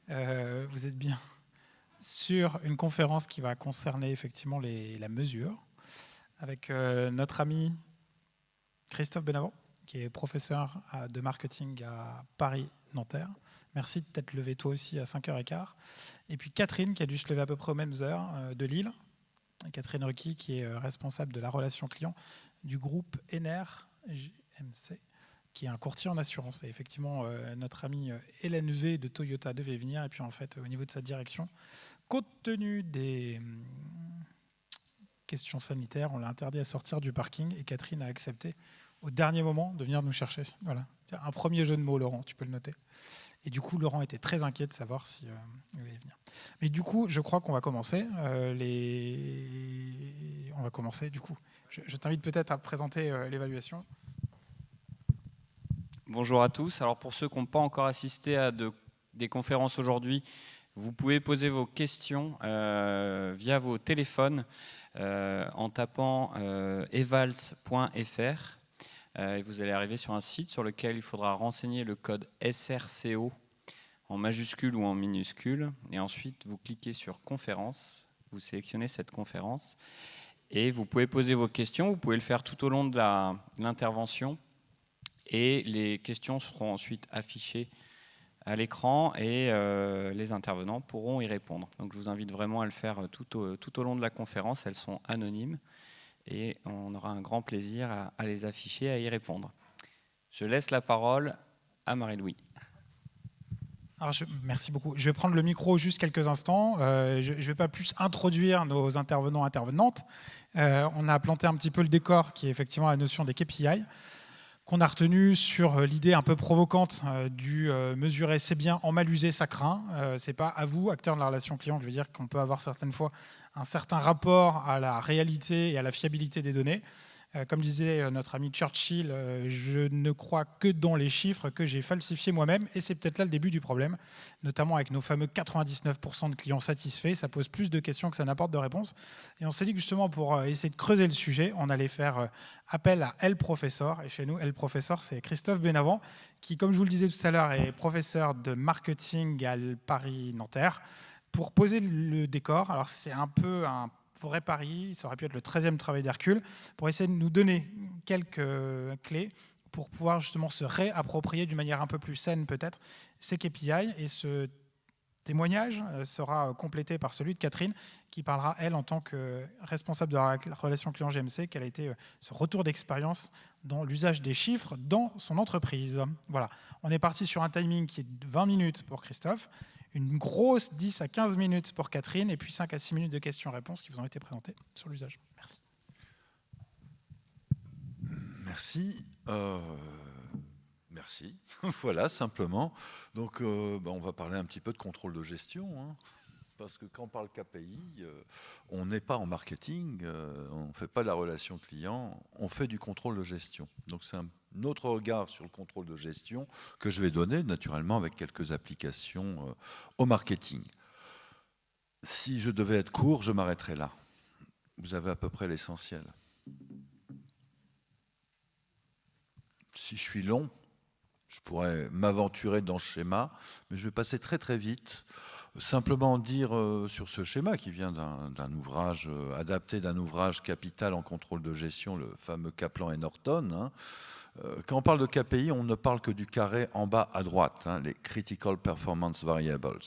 Vous êtes bien sur une conférence qui va concerner effectivement la mesure, avec notre ami Christophe Benavent, qui est professeur de marketing à Paris-Nanterre. Merci de t'être levé toi aussi à 5h15. Et puis Catherine, qui a dû se lever à peu près aux mêmes heures, de Lille. Catherine Rucky, qui est responsable de la relation client du groupe Ener GMC, qui est un courtier en assurance. Et effectivement, notre amie Hélène V de Toyota devait venir. Et puis en fait, au niveau de sa direction, compte tenu des questions sanitaires, on l'a interdit à sortir du parking. Et Catherine a accepté au dernier moment de venir nous chercher. Voilà. Un premier jeu de mots, Laurent, tu peux le noter. Et du coup, Laurent était très inquiet de savoir si il allait venir. Mais du coup, je crois qu'on va commencer. On va commencer, du coup. Je t'invite peut-être à présenter l'évaluation. Bonjour à tous. Alors pour ceux qui n'ont pas encore assisté à des conférences aujourd'hui, vous pouvez poser vos questions via vos téléphones en tapant evals.fr. Et vous allez arriver sur un site sur lequel il faudra renseigner le code SRCO en majuscule ou en minuscule. Et ensuite, vous cliquez sur conférence, vous sélectionnez cette conférence et vous pouvez poser vos questions. Vous pouvez le faire tout au long de l'intervention. Et les questions seront ensuite affichées à l'écran et les intervenants pourront y répondre. Donc je vous invite vraiment à le faire tout au long de la conférence. Elles sont anonymes et on aura un grand plaisir à les afficher, à y répondre. Je laisse la parole à Marie-Louis. Alors merci beaucoup. Je vais prendre le micro juste quelques instants. Je ne vais pas plus introduire nos intervenantes. On a planté un petit peu le décor qui est effectivement la notion des KPI, qu'on a retenu sur l'idée un peu provocante du mesurer c'est bien, en mal usé ça craint. C'est pas à vous, acteurs de la relation client, je veux dire qu'on peut avoir certaines fois un certain rapport à la réalité et à la fiabilité des données. Comme disait notre ami Churchill, je ne crois que dans les chiffres que j'ai falsifiés moi-même, et c'est peut-être là le début du problème, notamment avec nos fameux 99% de clients satisfaits. Ça pose plus de questions que ça n'apporte de réponses. Et on s'est dit que justement, pour essayer de creuser le sujet, on allait faire appel à El Professeur. Et chez nous, El Professeur, c'est Christophe Benavent, qui, comme je vous le disais tout à l'heure, est professeur de marketing à Paris-Nanterre. Pour poser le décor, alors c'est un peu un vrai pari, ça aurait pu être le 13e travail d'Hercule, pour essayer de nous donner quelques clés pour pouvoir justement se réapproprier d'une manière un peu plus saine peut-être ces KPI. Et ce témoignage sera complété par celui de Catherine, qui parlera, elle, en tant que responsable de la relation client GMC, quel a été ce retour d'expérience dans l'usage des chiffres dans son entreprise. Voilà, on est parti sur un timing qui est de 20 minutes pour Christophe, une grosse 10 à 15 minutes pour Catherine, et puis 5 à 6 minutes de questions-réponses qui vous ont été présentées sur l'usage. Merci. Merci. Merci. Voilà, simplement. Donc, on va parler un petit peu de contrôle de gestion, hein, parce que quand on parle KPI, on n'est pas en marketing, on ne fait pas de la relation client, on fait du contrôle de gestion. Donc, c'est un autre regard sur le contrôle de gestion que je vais donner, naturellement, avec quelques applications au marketing. Si je devais être court, je m'arrêterais là. Vous avez à peu près l'essentiel. Si je suis long, je pourrais m'aventurer dans ce schéma, mais je vais passer très très vite. Simplement dire sur ce schéma qui vient d'un ouvrage adapté d'un ouvrage capital en contrôle de gestion, le fameux Kaplan et Norton. Hein. Quand on parle de KPI, on ne parle que du carré en bas à droite, hein, les Critical Performance Variables.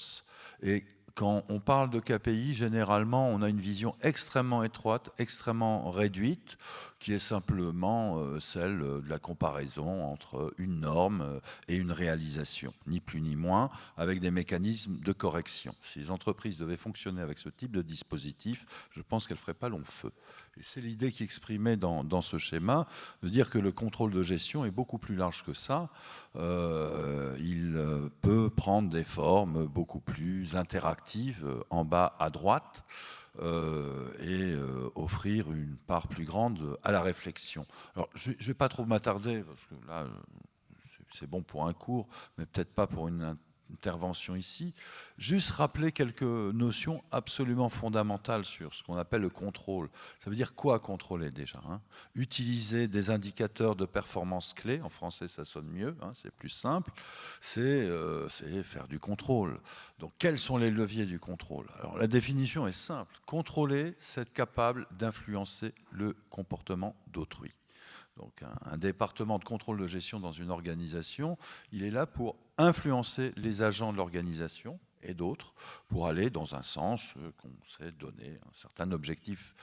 Et quand on parle de KPI, généralement, on a une vision extrêmement étroite, extrêmement réduite, qui est simplement celle de la comparaison entre une norme et une réalisation, ni plus ni moins, avec des mécanismes de correction. Si les entreprises devaient fonctionner avec ce type de dispositif, je pense qu'elles ne feraient pas long feu. Et c'est l'idée qui est exprimée dans ce schéma, de dire que le contrôle de gestion est beaucoup plus large que ça. Il peut prendre des formes beaucoup plus interactives en bas à droite et offrir une part plus grande à la réflexion. Alors, je ne vais pas trop m'attarder, parce que là, c'est bon pour un cours, mais peut-être pas pour une intervention ici, juste rappeler quelques notions absolument fondamentales sur ce qu'on appelle le contrôle. Ça veut dire quoi contrôler déjà, hein? Utiliser des indicateurs de performance clés, en français ça sonne mieux, hein, c'est plus simple, c'est faire du contrôle. Donc quels sont les leviers du contrôle? Alors la définition est simple, contrôler, c'est être capable d'influencer le comportement d'autrui. Donc un département de contrôle de gestion dans une organisation, il est là pour influencer les agents de l'organisation et d'autres pour aller dans un sens qu'on s'est donné, un certain objectif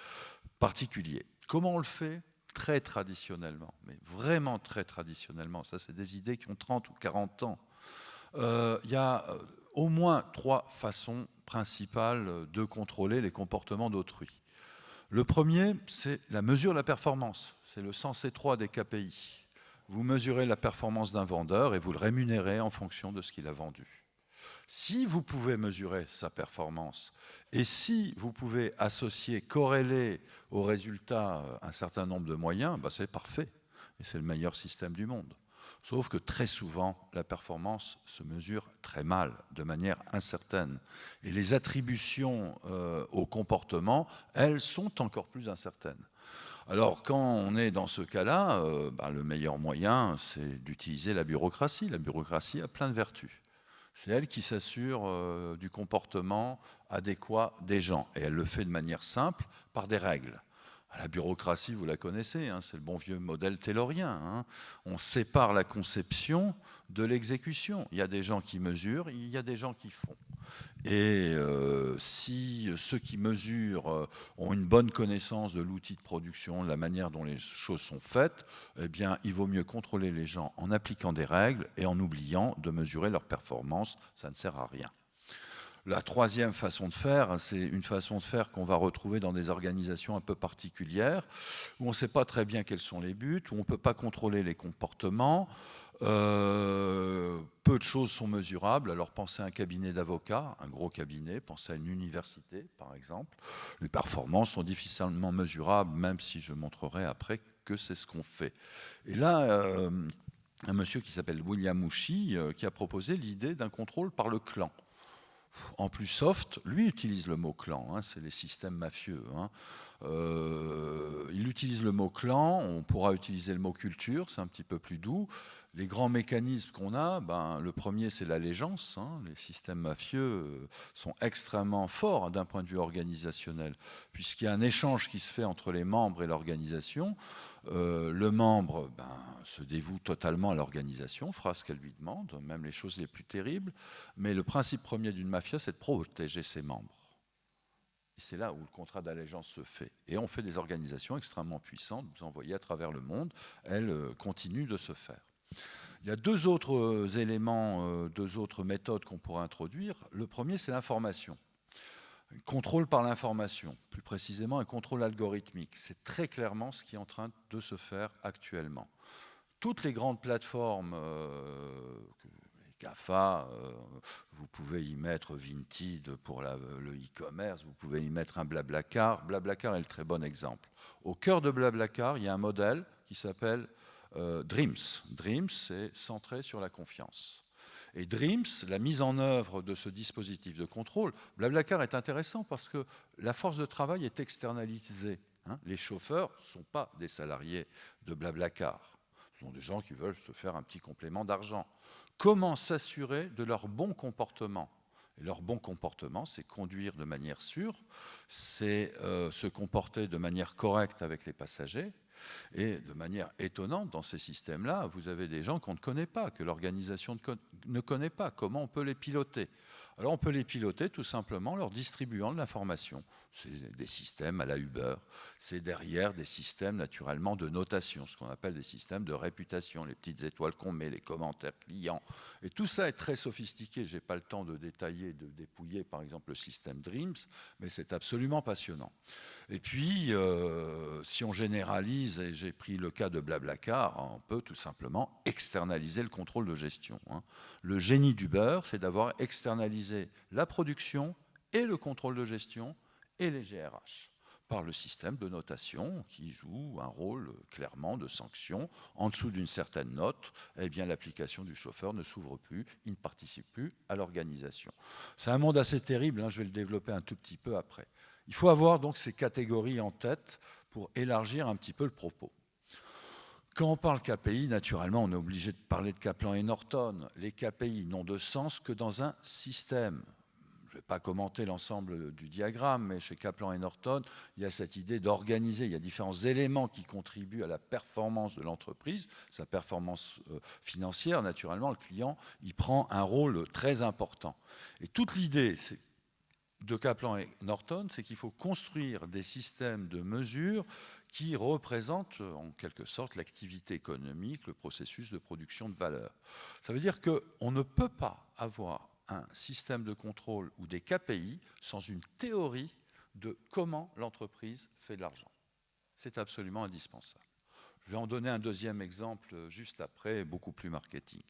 particulier. Comment on le fait? Très traditionnellement, mais vraiment très traditionnellement. Ça, c'est des idées qui ont 30 ou 40 ans. Il y a au moins 3 façons principales de contrôler les comportements d'autrui. Le premier, c'est la mesure de la performance. C'est le sens étroit des KPI. Vous mesurez la performance d'un vendeur et vous le rémunérez en fonction de ce qu'il a vendu. Si vous pouvez mesurer sa performance et si vous pouvez associer, corréler au résultat un certain nombre de moyens, bah c'est parfait. Et c'est le meilleur système du monde. Sauf que très souvent, la performance se mesure très mal, de manière incertaine. Et les attributions au comportement, elles sont encore plus incertaines. Alors, quand on est dans ce cas-là, le meilleur moyen, c'est d'utiliser la bureaucratie. La bureaucratie a plein de vertus. C'est elle qui s'assure du comportement adéquat des gens. Et elle le fait de manière simple, par des règles. La bureaucratie, vous la connaissez, hein, c'est le bon vieux modèle taylorien. Hein. On sépare la conception de l'exécution. Il y a des gens qui mesurent, il y a des gens qui font. Et si ceux qui mesurent ont une bonne connaissance de l'outil de production, de la manière dont les choses sont faites, eh bien, il vaut mieux contrôler les gens en appliquant des règles et en oubliant de mesurer leur performance. Ça ne sert à rien. La troisième façon de faire, c'est une façon de faire qu'on va retrouver dans des organisations un peu particulières, où on ne sait pas très bien quels sont les buts, où on ne peut pas contrôler les comportements. Peu de choses sont mesurables. Alors pensez à un cabinet d'avocats, un gros cabinet, pensez à une université par exemple. Les performances sont difficilement mesurables, même si je montrerai après que c'est ce qu'on fait. Et là, un monsieur qui s'appelle William Mouchy, qui a proposé l'idée d'un contrôle par le clan. En plus soft, lui utilise le mot clan, hein, c'est les systèmes mafieux. Hein. Il utilise le mot clan, on pourra utiliser le mot culture, c'est un petit peu plus doux. Les grands mécanismes qu'on a, le premier c'est l'allégeance. Hein. Les systèmes mafieux sont extrêmement forts d'un point de vue organisationnel, puisqu'il y a un échange qui se fait entre les membres et l'organisation. Le membre se dévoue totalement à l'organisation, fera ce qu'elle lui demande, même les choses les plus terribles. Mais le principe premier d'une mafia, c'est de protéger ses membres. Et c'est là où le contrat d'allégeance se fait. Et on fait des organisations extrêmement puissantes, vous en voyez à travers le monde, elles continuent de se faire. Il y a 2 autres éléments, 2 autres méthodes qu'on pourrait introduire. Le premier, c'est l'information. Contrôle par l'information, plus précisément un contrôle algorithmique. C'est très clairement ce qui est en train de se faire actuellement. Toutes les grandes plateformes, les GAFA, vous pouvez y mettre Vinted pour le e-commerce, vous pouvez y mettre un Blablacar. Blablacar est le très bon exemple. Au cœur de Blablacar, il y a un modèle qui s'appelle Dreams. Dreams, c'est centré sur la confiance. Et Dreams, la mise en œuvre de ce dispositif de contrôle, Blablacar est intéressant parce que la force de travail est externalisée. Hein. Les chauffeurs ne sont pas des salariés de Blablacar. Ce sont des gens qui veulent se faire un petit complément d'argent. Comment s'assurer de leur bon comportement? Et leur bon comportement, c'est conduire de manière sûre, c'est se comporter de manière correcte avec les passagers. Et de manière étonnante, dans ces systèmes-là, vous avez des gens qu'on ne connaît pas, que l'organisation ne connaît pas. Comment on peut les piloter? Alors on peut les piloter tout simplement en leur distribuant de l'information. C'est des systèmes à la Uber, c'est derrière des systèmes naturellement de notation, ce qu'on appelle des systèmes de réputation, les petites étoiles qu'on met, les commentaires clients. Et tout ça est très sophistiqué. Je n'ai pas le temps de détailler, de dépouiller par exemple le système Dreams, mais c'est absolument passionnant. Et puis, si on généralise, et j'ai pris le cas de Blablacar, on peut tout simplement externaliser le contrôle de gestion. Hein. Le génie d'Uber, c'est d'avoir externalisé la production et le contrôle de gestion et les GRH. par le système de notation qui joue un rôle clairement de sanction. En dessous d'une certaine note, eh bien, l'application du chauffeur ne s'ouvre plus, il ne participe plus à l'organisation. C'est un monde assez terrible, hein, je vais le développer un tout petit peu après. Il faut avoir donc ces catégories en tête pour élargir un petit peu le propos. Quand on parle KPI, naturellement, on est obligé de parler de Kaplan et Norton. Les KPI n'ont de sens que dans un système. Je ne vais pas commenter l'ensemble du diagramme, mais chez Kaplan et Norton, il y a cette idée d'organiser. Il y a différents éléments qui contribuent à la performance de l'entreprise, sa performance financière. Naturellement, le client y prend un rôle très important. Et toute l'idée de Kaplan et Norton, c'est qu'il faut construire des systèmes de mesure qui représentent en quelque sorte l'activité économique, le processus de production de valeur. Ça veut dire qu'on ne peut pas avoir un système de contrôle ou des KPI sans une théorie de comment l'entreprise fait de l'argent. C'est absolument indispensable. Je vais en donner un deuxième exemple juste après, beaucoup plus marketing.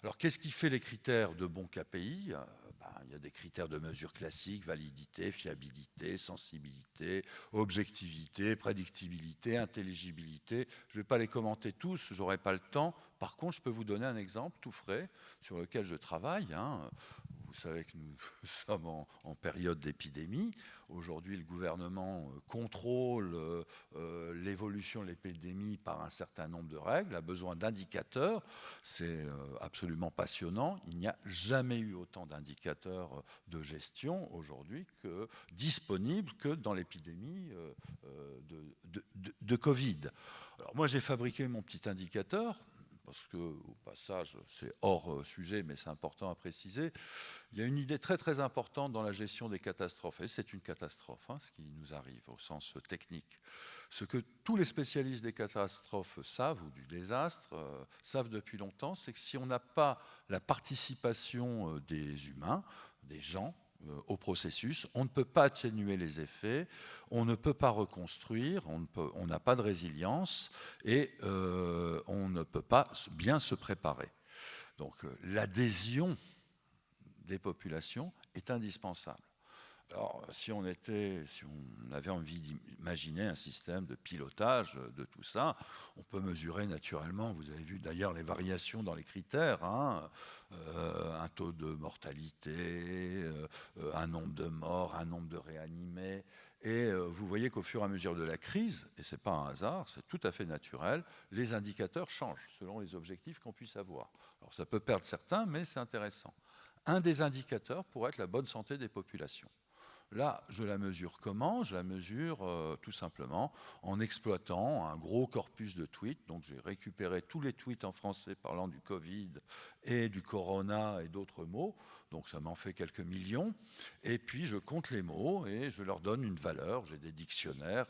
Alors, qu'est-ce qui fait les critères de bons KPI ? Il y a des critères de mesure classiques, validité, fiabilité, sensibilité, objectivité, prédictibilité, intelligibilité. Je ne vais pas les commenter tous, je n'aurai pas le temps. Par contre, je peux vous donner un exemple tout frais sur lequel je travaille. Vous savez que nous sommes en période d'épidémie. Aujourd'hui, le gouvernement contrôle l'évolution de l'épidémie par un certain nombre de règles, a besoin d'indicateurs. C'est absolument passionnant. Il n'y a jamais eu autant d'indicateurs de gestion aujourd'hui disponibles que dans l'épidémie de Covid. Alors moi, j'ai fabriqué mon petit indicateur. Parce qu'au passage, c'est hors sujet, mais c'est important à préciser. Il y a une idée très très importante dans la gestion des catastrophes, et c'est une catastrophe, ce qui nous arrive au sens technique. Ce que tous les spécialistes des catastrophes savent, ou du désastre, savent depuis longtemps, c'est que si on n'a pas la participation des humains, des gens, au processus, on ne peut pas atténuer les effets, on ne peut pas reconstruire, on n'a pas de résilience et on ne peut pas bien se préparer. Donc l'adhésion des populations est indispensable. Alors, si on avait envie d'imaginer un système de pilotage de tout ça, on peut mesurer naturellement, vous avez vu d'ailleurs les variations dans les critères, un taux de mortalité, un nombre de morts, un nombre de réanimés, et vous voyez qu'au fur et à mesure de la crise, et ce n'est pas un hasard, c'est tout à fait naturel, les indicateurs changent selon les objectifs qu'on puisse avoir. Alors ça peut perdre certains, mais c'est intéressant. Un des indicateurs pourrait être la bonne santé des populations. Là, je la mesure comment ? Je la mesure tout simplement en exploitant un gros corpus de tweets. Donc j'ai récupéré tous les tweets en français parlant du Covid et du Corona et d'autres mots. Donc ça m'en fait quelques millions. Et puis je compte les mots et je leur donne une valeur. J'ai des dictionnaires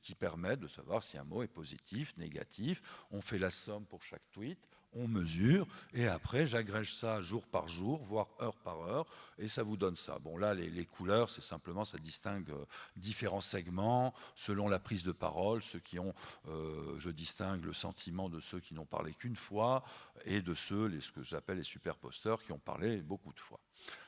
qui permettent de savoir si un mot est positif, négatif. On fait la somme pour chaque tweet. On mesure, et après j'agrège ça jour par jour, voire heure par heure, et ça vous donne ça. Bon là, les couleurs, c'est simplement, ça distingue différents segments, selon la prise de parole, ceux qui ont, je distingue le sentiment de ceux qui n'ont parlé qu'une fois, et de ceux, ce que j'appelle les superposteurs, qui ont parlé beaucoup de fois.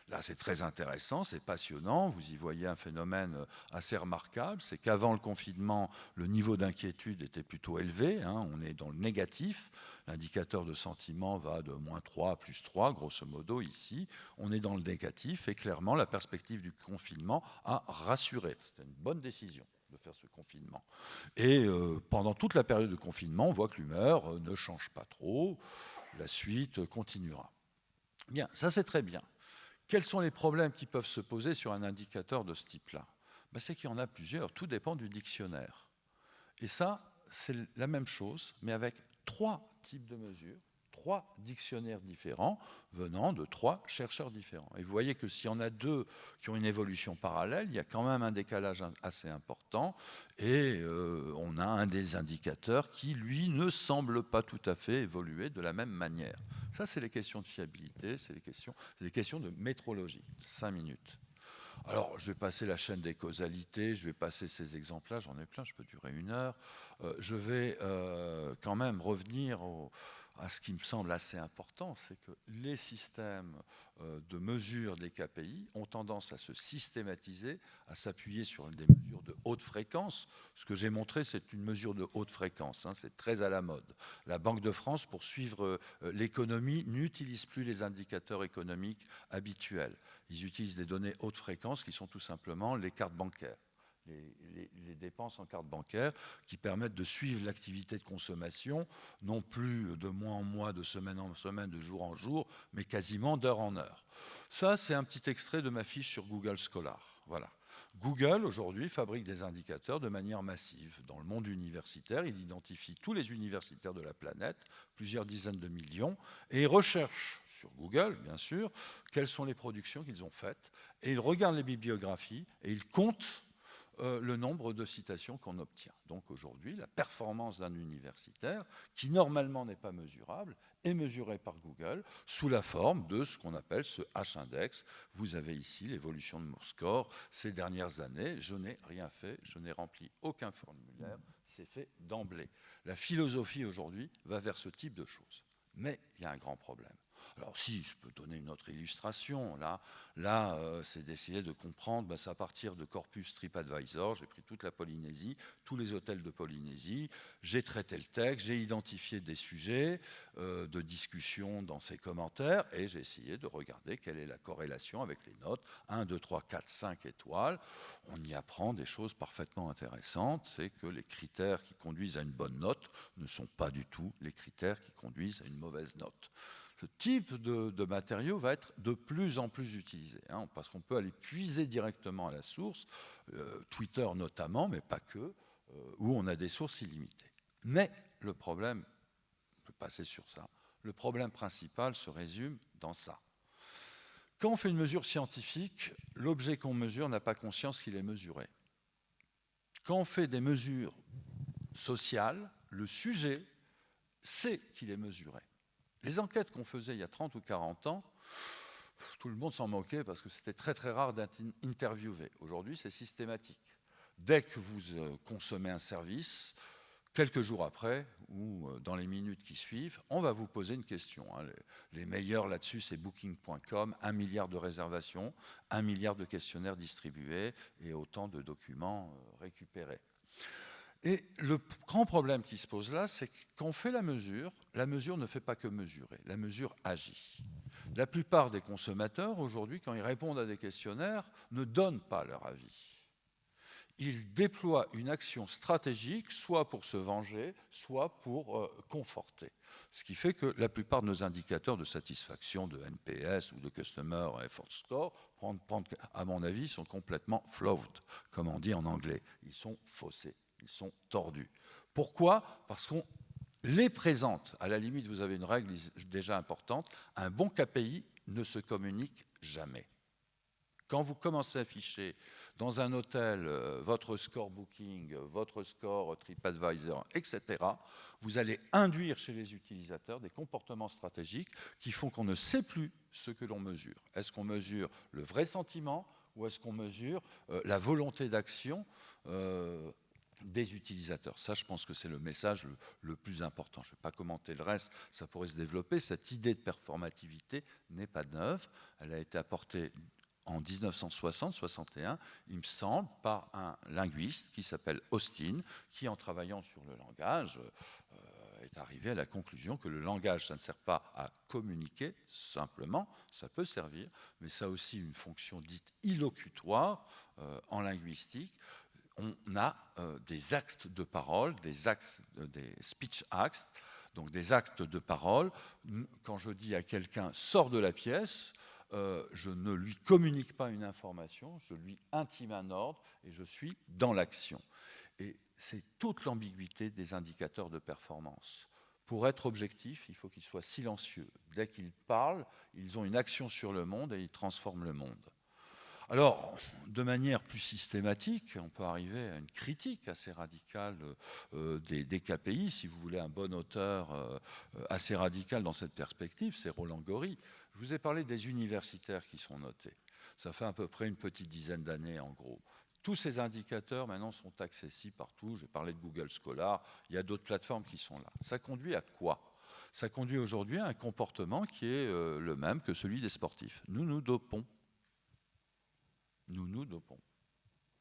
Là, c'est très intéressant, c'est passionnant. Vous y voyez un phénomène assez remarquable. C'est qu'avant le confinement, le niveau d'inquiétude était plutôt élevé. On est dans le négatif. L'indicateur de sentiment va de -3 à +3, grosso modo, ici. On est dans le négatif et clairement, la perspective du confinement a rassuré. C'était une bonne décision de faire ce confinement. Et pendant toute la période de confinement, on voit que l'humeur ne change pas trop. La suite continuera. Bien, ça c'est très bien. Quels sont les problèmes qui peuvent se poser sur un indicateur de ce type-là ? C'est qu'il y en a plusieurs, tout dépend du dictionnaire. Et ça, c'est la même chose, mais avec 3 types de mesures, 3 dictionnaires différents venant de 3 chercheurs différents. Et vous voyez que s'il y en a 2 qui ont une évolution parallèle, il y a quand même un décalage assez important et on a un des indicateurs qui, lui, ne semble pas tout à fait évoluer de la même manière. Ça, c'est les questions de fiabilité, c'est des questions de métrologie. 5 minutes. Alors, je vais passer la chaîne des causalités, je vais passer ces exemples-là, j'en ai plein, je peux durer 1 heure. Je vais quand même revenir ce qui me semble assez important, c'est que les systèmes de mesure des KPI ont tendance à se systématiser, à s'appuyer sur des mesures de haute fréquence. Ce que j'ai montré, c'est une mesure de haute fréquence, hein, c'est très à la mode. La Banque de France, pour suivre l'économie, n'utilise plus les indicateurs économiques habituels. Ils utilisent des données haute fréquence qui sont tout simplement les cartes bancaires. Les dépenses en carte bancaire qui permettent de suivre l'activité de consommation, non plus de mois en mois, de semaine en semaine, de jour en jour, mais quasiment d'heure en heure. Ça, c'est un petit extrait de ma fiche sur Google Scholar. Voilà. Google, aujourd'hui, fabrique des indicateurs de manière massive. Dans le monde universitaire, il identifie tous les universitaires de la planète, plusieurs dizaines de millions, et il recherche sur Google, bien sûr, quelles sont les productions qu'ils ont faites, et il regarde les bibliographies, et il compte le nombre de citations qu'on obtient. Donc aujourd'hui, la performance d'un universitaire, qui normalement n'est pas mesurable, est mesurée par Google sous la forme de ce qu'on appelle ce H-index. Vous avez ici l'évolution de mon score ces dernières années. Je n'ai rien fait, je n'ai rempli aucun formulaire, c'est fait d'emblée. La philosophie aujourd'hui va vers ce type de choses. Mais il y a un grand problème. Alors si, je peux donner une autre illustration. Là c'est d'essayer de comprendre, c'est à partir de corpus TripAdvisor, j'ai pris toute la Polynésie, tous les hôtels de Polynésie, j'ai traité le texte, j'ai identifié des sujets de discussion dans ces commentaires, et j'ai essayé de regarder quelle est la corrélation avec les notes, 1, 2, 3, 4, 5 étoiles. On y apprend des choses parfaitement intéressantes, c'est que les critères qui conduisent à une bonne note ne sont pas du tout les critères qui conduisent à une mauvaise note. Ce type de matériau va être de plus en plus utilisé, hein, parce qu'on peut aller puiser directement à la source, Twitter notamment, mais pas que, où on a des sources illimitées. Mais le problème, je peux passer sur ça, le problème principal se résume dans ça. Quand on fait une mesure scientifique, l'objet qu'on mesure n'a pas conscience qu'il est mesuré. Quand on fait des mesures sociales, le sujet sait qu'il est mesuré. Les enquêtes qu'on faisait il y a 30 ou 40 ans, tout le monde s'en moquait parce que c'était très très rare d'être interviewé. Aujourd'hui, c'est systématique. Dès que vous consommez un service, quelques jours après ou dans les minutes qui suivent, on va vous poser une question. Les meilleurs là-dessus, c'est Booking.com, 1 milliard de réservations, 1 milliard de questionnaires distribués et autant de documents récupérés. Et le grand problème qui se pose là, c'est que quand on fait la mesure ne fait pas que mesurer, la mesure agit. La plupart des consommateurs, aujourd'hui, quand ils répondent à des questionnaires, ne donnent pas leur avis. Ils déploient une action stratégique, soit pour se venger, soit pour conforter. Ce qui fait que la plupart de nos indicateurs de satisfaction, de NPS ou de Customer Effort Score, à mon avis, sont complètement flawed, comme on dit en anglais. Ils sont faussés. Ils sont tordus. Pourquoi ? Parce qu'on les présente. À la limite, vous avez une règle déjà importante. Un bon KPI ne se communique jamais. Quand vous commencez à afficher dans un hôtel votre score Booking, votre score TripAdvisor, etc., vous allez induire chez les utilisateurs des comportements stratégiques qui font qu'on ne sait plus ce que l'on mesure. Est-ce qu'on mesure le vrai sentiment ou est-ce qu'on mesure la volonté d'action des utilisateurs? Ça, je pense que c'est le message le plus important. Je ne vais pas commenter le reste, ça pourrait se développer. Cette idée de performativité n'est pas neuve. Elle a été apportée en 1960-61, il me semble, par un linguiste qui s'appelle Austin, qui, en travaillant sur le langage, est arrivé à la conclusion que le langage, ça ne sert pas à communiquer, simplement, ça peut servir, mais ça a aussi une fonction dite illocutoire en linguistique. On a des actes de parole, des speech acts, donc des actes de parole. Quand je dis à quelqu'un « sors de la pièce », je ne lui communique pas une information, je lui intime un ordre et je suis dans l'action. Et c'est toute l'ambiguïté des indicateurs de performance. Pour être objectif, il faut qu'ils soient silencieux. Dès qu'ils parlent, ils ont une action sur le monde et ils transforment le monde. Alors, de manière plus systématique, on peut arriver à une critique assez radicale des KPI. Si vous voulez un bon auteur assez radical dans cette perspective, c'est Roland Gori. Je vous ai parlé des universitaires qui sont notés. Ça fait à peu près une petite dizaine d'années en gros. Tous ces indicateurs maintenant sont accessibles partout. J'ai parlé de Google Scholar, il y a d'autres plateformes qui sont là. Ça conduit à quoi ? ça conduit aujourd'hui à un comportement qui est le même que celui des sportifs. Nous nous dopons. Nous nous dopons.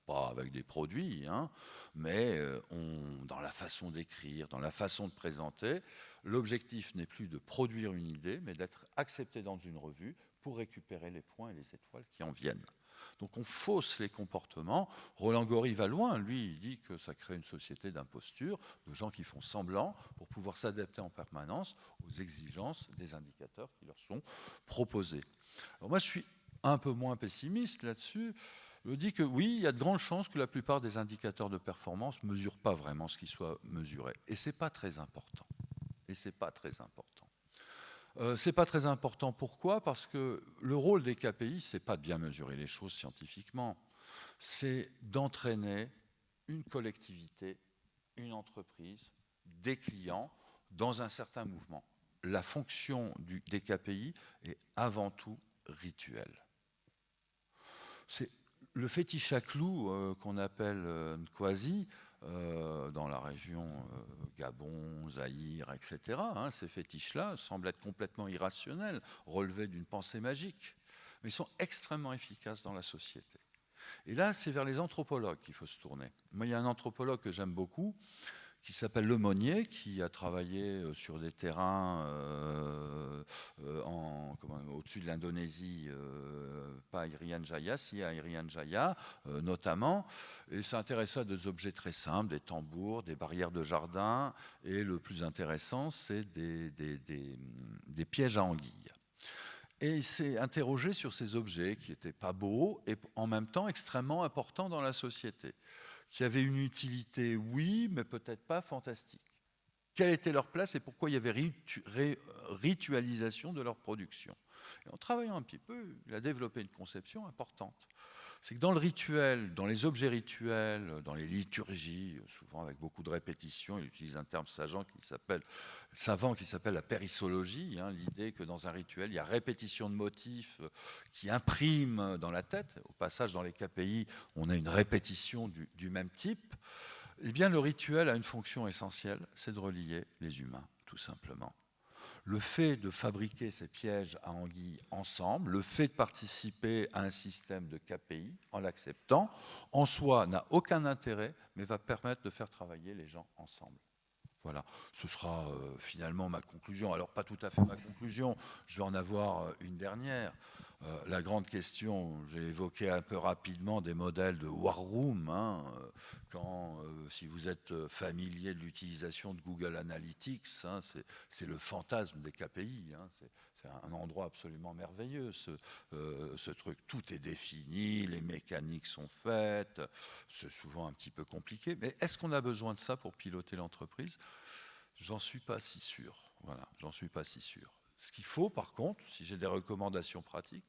Pas avec des produits, hein, mais dans la façon d'écrire, dans la façon de présenter, l'objectif n'est plus de produire une idée, mais d'être accepté dans une revue pour récupérer les points et les étoiles qui en viennent. Donc on fausse les comportements. Roland Gori va loin, lui, il dit que ça crée une société d'imposture, de gens qui font semblant pour pouvoir s'adapter en permanence aux exigences des indicateurs qui leur sont proposés. Alors moi, je suis un peu moins pessimiste là-dessus. Je dis que oui, il y a de grandes chances que la plupart des indicateurs de performance ne mesurent pas vraiment ce qui soit mesuré. Et ce n'est pas très important. C'est pas très important. Pourquoi? Parce que le rôle des KPI, ce n'est pas de bien mesurer les choses scientifiquement. C'est d'entraîner une collectivité, une entreprise, des clients dans un certain mouvement. La fonction des KPI est avant tout rituelle. C'est le fétiche à clous qu'on appelle Nkwasi, dans la région Gabon, Zaïre, etc. Ces fétiches-là semblent être complètement irrationnels, relevés d'une pensée magique, mais ils sont extrêmement efficaces dans la société. Et là, c'est vers les anthropologues qu'il faut se tourner. Moi, il y a un anthropologue que j'aime beaucoup, qui s'appelle Lemonnier, qui a travaillé sur des terrains au-dessus de l'Indonésie, pas à Irian Jaya, si à Irian Jaya notamment, et s'intéresse à des objets très simples, des tambours, des barrières de jardin, et le plus intéressant, c'est des pièges à anguilles. Et il s'est interrogé sur ces objets qui n'étaient pas beaux et en même temps extrêmement importants dans la société, qui avaient une utilité, oui, mais peut-être pas fantastique. Quelle était leur place et pourquoi il y avait ritualisation de leur production? Et en travaillant un petit peu, il a développé une conception importante. C'est que dans le rituel, dans les objets rituels, dans les liturgies, souvent avec beaucoup de répétitions, il utilise un terme savant qui s'appelle la périssologie, l'idée que dans un rituel, il y a répétition de motifs qui impriment dans la tête. Au passage, dans les KPI, on a une répétition du même type. Eh bien, le rituel a une fonction essentielle, c'est de relier les humains, tout simplement. Le fait de fabriquer ces pièges à anguilles ensemble, le fait de participer à un système de KPI en l'acceptant, en soi n'a aucun intérêt, mais va permettre de faire travailler les gens ensemble. Voilà, ce sera finalement ma conclusion. Alors, pas tout à fait ma conclusion, je vais en avoir une dernière. La grande question, j'ai évoqué un peu rapidement des modèles de war room, si vous êtes familier de l'utilisation de Google Analytics, c'est le fantasme des KPI, c'est un endroit absolument merveilleux, ce truc. Tout est défini, les mécaniques sont faites, c'est souvent un petit peu compliqué, mais est-ce qu'on a besoin de ça pour piloter l'entreprise? J'en suis pas si sûr. Voilà, j'en suis pas si sûr. Ce qu'il faut, par contre, si j'ai des recommandations pratiques,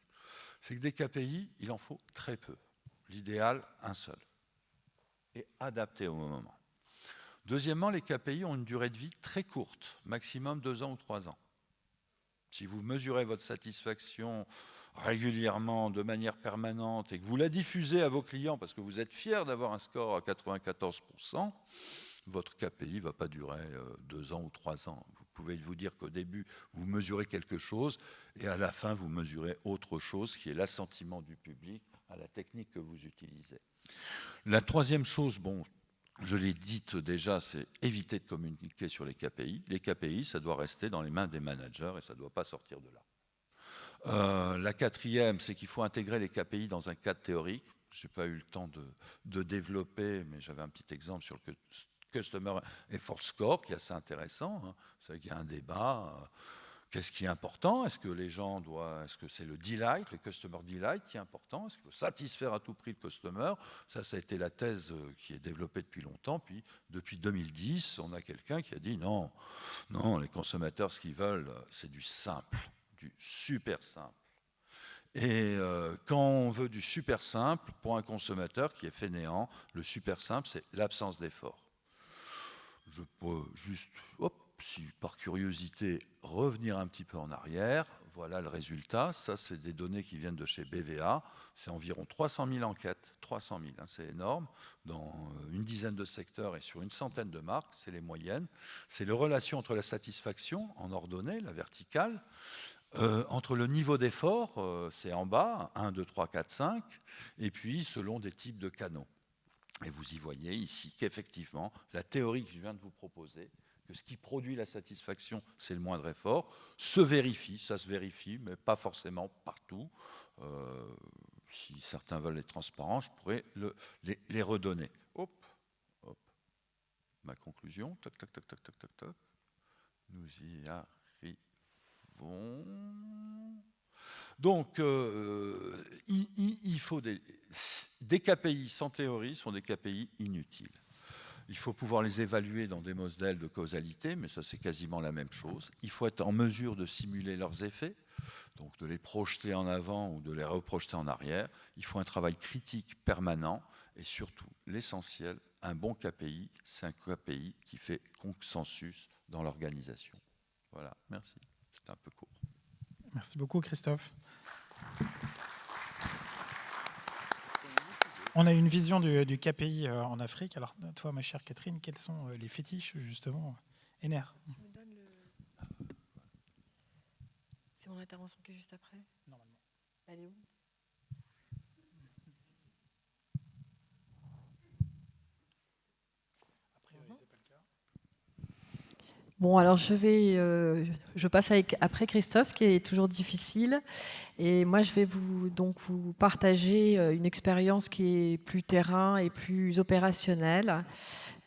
c'est que des KPI, il en faut très peu. L'idéal, un seul. Et adapté au moment. Deuxièmement, les KPI ont une durée de vie très courte, maximum 2 ans ou 3 ans. Si vous mesurez votre satisfaction régulièrement, de manière permanente, et que vous la diffusez à vos clients parce que vous êtes fier d'avoir un score à 94%, votre KPI ne va pas durer 2 ans ou 3 ans. Vous pouvez vous dire qu'au début, vous mesurez quelque chose et à la fin, vous mesurez autre chose qui est l'assentiment du public à la technique que vous utilisez. La troisième chose, je l'ai dite déjà, c'est éviter de communiquer sur les KPI. Les KPI, ça doit rester dans les mains des managers et ça ne doit pas sortir de là. La quatrième, c'est qu'il faut intégrer les KPI dans un cadre théorique. Je n'ai pas eu le temps de développer, mais j'avais un petit exemple sur le Customer Effort Score qui est assez intéressant. Vous savez qu'il y a un débat. Qu'est-ce qui est important? Est-ce que les gens est-ce que c'est le delight, le customer delight qui est important? Est-ce qu'il faut satisfaire à tout prix le customer? Ça a été la thèse qui est développée depuis longtemps. Puis, depuis 2010, on a quelqu'un qui a dit non, les consommateurs, ce qu'ils veulent, c'est du simple, du super simple. Et quand on veut du super simple, pour un consommateur qui est fainéant, le super simple, c'est l'absence d'effort. Je peux juste, si par curiosité, revenir un petit peu en arrière, voilà le résultat. Ça, c'est des données qui viennent de chez BVA. C'est environ 300 000 enquêtes. 300 000, hein, c'est énorme. Dans une dizaine de secteurs et sur une centaine de marques, c'est les moyennes. C'est la relation entre la satisfaction en ordonnée, la verticale, entre le niveau d'effort, c'est en bas, 1, 2, 3, 4, 5, et puis selon des types de canaux. Et vous y voyez ici qu'effectivement, la théorie que je viens de vous proposer, que ce qui produit la satisfaction, c'est le moindre effort, se vérifie, ça se vérifie, mais pas forcément partout. Si certains veulent être transparents, je pourrais les redonner. Hop, hop. Ma conclusion, toc, toc, toc, toc, toc, toc, toc. Nous y arrivons. Donc, il faut des KPI sans théorie sont des KPI inutiles. Il faut pouvoir les évaluer dans des modèles de causalité, mais ça c'est quasiment la même chose. Il faut être en mesure de simuler leurs effets, donc de les projeter en avant ou de les reprojeter en arrière. Il faut un travail critique permanent et surtout, l'essentiel, un bon KPI, c'est un KPI qui fait consensus dans l'organisation. Voilà, merci. C'est un peu court. Merci beaucoup, Christophe. On a une vision du KPI en Afrique. Alors, toi, ma chère Catherine, quels sont les fétiches, justement, Ener? C'est mon intervention qui est juste après? Normalement. Elle est où? Bon, alors je passe après Christophe, ce qui est toujours difficile. Et moi, je vais vous partager une expérience qui est plus terrain et plus opérationnelle.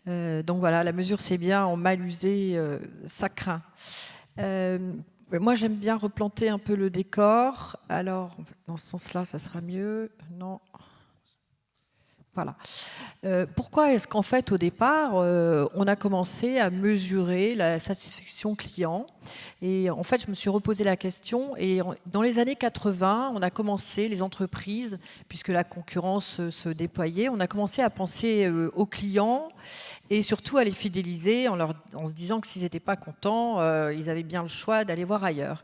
Donc voilà, la mesure c'est bien, en mal usé, ça craint. Moi, j'aime bien replanter un peu le décor. Alors, dans ce sens-là, ça sera mieux. Non. Voilà. Pourquoi est-ce qu'en fait, au départ, on a commencé à mesurer la satisfaction client? Et en fait, je me suis reposé la question. Et dans les années 80, on a commencé, les entreprises, puisque la concurrence se déployait, on a commencé à penser aux clients et surtout à les fidéliser en se disant que s'ils n'étaient pas contents, ils avaient bien le choix d'aller voir ailleurs.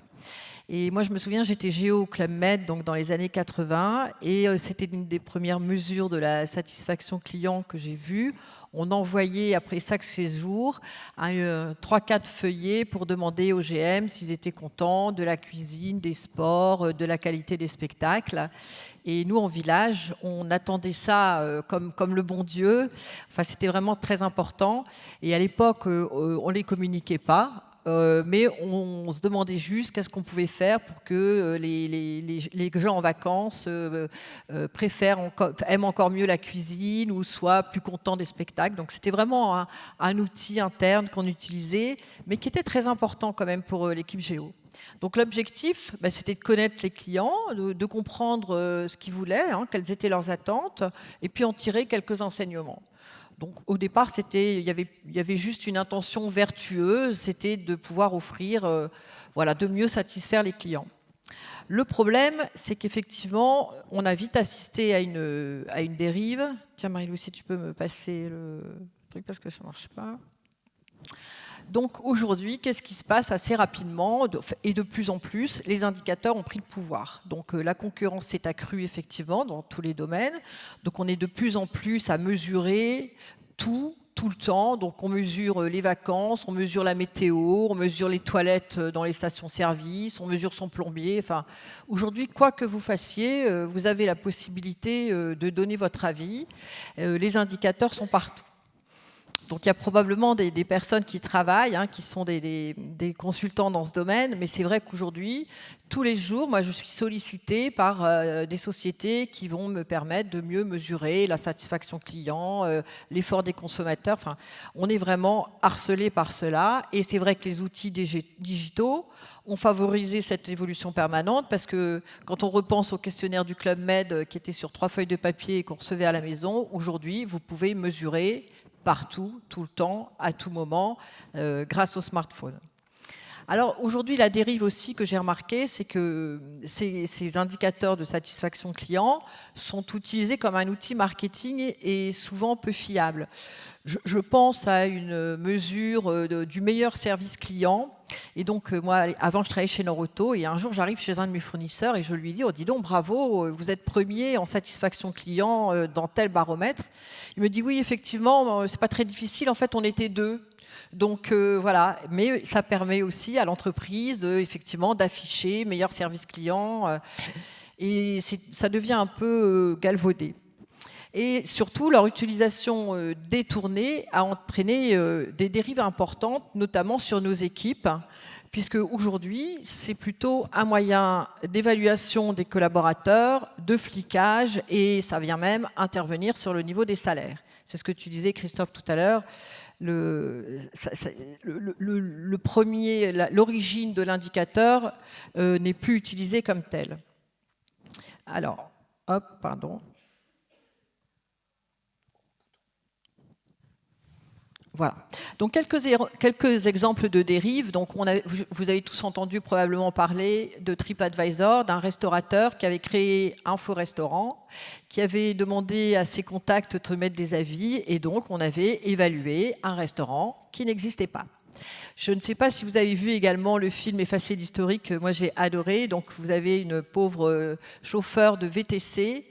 Et moi, je me souviens, j'étais géo au Club Med, donc dans les années 80, et c'était une des premières mesures de la satisfaction client que j'ai vues. On envoyait, après chaque séjour, 3-4 feuillets pour demander aux GM s'ils étaient contents de la cuisine, des sports, de la qualité des spectacles. Et nous, en village, on attendait ça comme le bon Dieu. Enfin, c'était vraiment très important. Et à l'époque, on ne les communiquait pas. Mais on se demandait juste qu'est-ce qu'on pouvait faire pour que les gens en vacances aiment encore mieux la cuisine ou soient plus contents des spectacles. Donc c'était vraiment un outil interne qu'on utilisait, mais qui était très important quand même pour l'équipe Géo. Donc l'objectif, c'était de connaître les clients, de comprendre ce qu'ils voulaient, quelles étaient leurs attentes, et puis en tirer quelques enseignements. Donc, au départ, il y avait juste une intention vertueuse, c'était de pouvoir offrir, de mieux satisfaire les clients. Le problème, c'est qu'effectivement, on a vite assisté à une dérive. Tiens, Marie-Lou, si tu peux me passer le truc parce que ça ne marche pas. Donc aujourd'hui, qu'est-ce qui se passe assez rapidement et de plus en plus, les indicateurs ont pris le pouvoir. Donc la concurrence s'est accrue effectivement dans tous les domaines. Donc on est de plus en plus à mesurer tout le temps. Donc on mesure les vacances, on mesure la météo, on mesure les toilettes dans les stations-service, on mesure son plombier. Enfin, aujourd'hui, quoi que vous fassiez, vous avez la possibilité de donner votre avis. Les indicateurs sont partout. Donc il y a probablement des personnes qui travaillent, qui sont des consultants dans ce domaine, mais c'est vrai qu'aujourd'hui, tous les jours, moi je suis sollicitée par des sociétés qui vont me permettre de mieux mesurer la satisfaction client, l'effort des consommateurs. Enfin, on est vraiment harcelé par cela, et c'est vrai que les outils digitaux ont favorisé cette évolution permanente, parce que quand on repense au questionnaire du Club Med qui était sur 3 feuilles de papier et qu'on recevait à la maison, aujourd'hui vous pouvez mesurer partout, tout le temps, à tout moment, grâce au smartphone. Alors aujourd'hui, la dérive aussi que j'ai remarqué, c'est que ces indicateurs de satisfaction client sont utilisés comme un outil marketing et souvent peu fiable. Je pense à une mesure du meilleur service client. Et donc, moi, avant, je travaillais chez Norauto et un jour, j'arrive chez un de mes fournisseurs et je lui dis, oh, dis donc, bravo, vous êtes premier en satisfaction client dans tel baromètre. Il me dit, oui, effectivement, c'est pas très difficile. En fait, on était 2. Donc voilà, mais ça permet aussi à l'entreprise effectivement d'afficher meilleur service client et ça devient un peu galvaudé. Et surtout, leur utilisation détournée a entraîné des dérives importantes, notamment sur nos équipes, puisque aujourd'hui, c'est plutôt un moyen d'évaluation des collaborateurs, de flicage, et ça vient même intervenir sur le niveau des salaires. C'est ce que tu disais, Christophe, tout à l'heure. L'origine de l'indicateur n'est plus utilisée comme telle. Alors, hop, pardon. Voilà. Donc quelques exemples de dérives. Donc vous avez tous entendu probablement parler de TripAdvisor, d'un restaurateur qui avait créé Info-Restaurant, qui avait demandé à ses contacts de mettre des avis, et donc on avait évalué un restaurant qui n'existait pas. Je ne sais pas si vous avez vu également le film Effacer l'historique, que moi j'ai adoré. Donc vous avez une pauvre chauffeur de VTC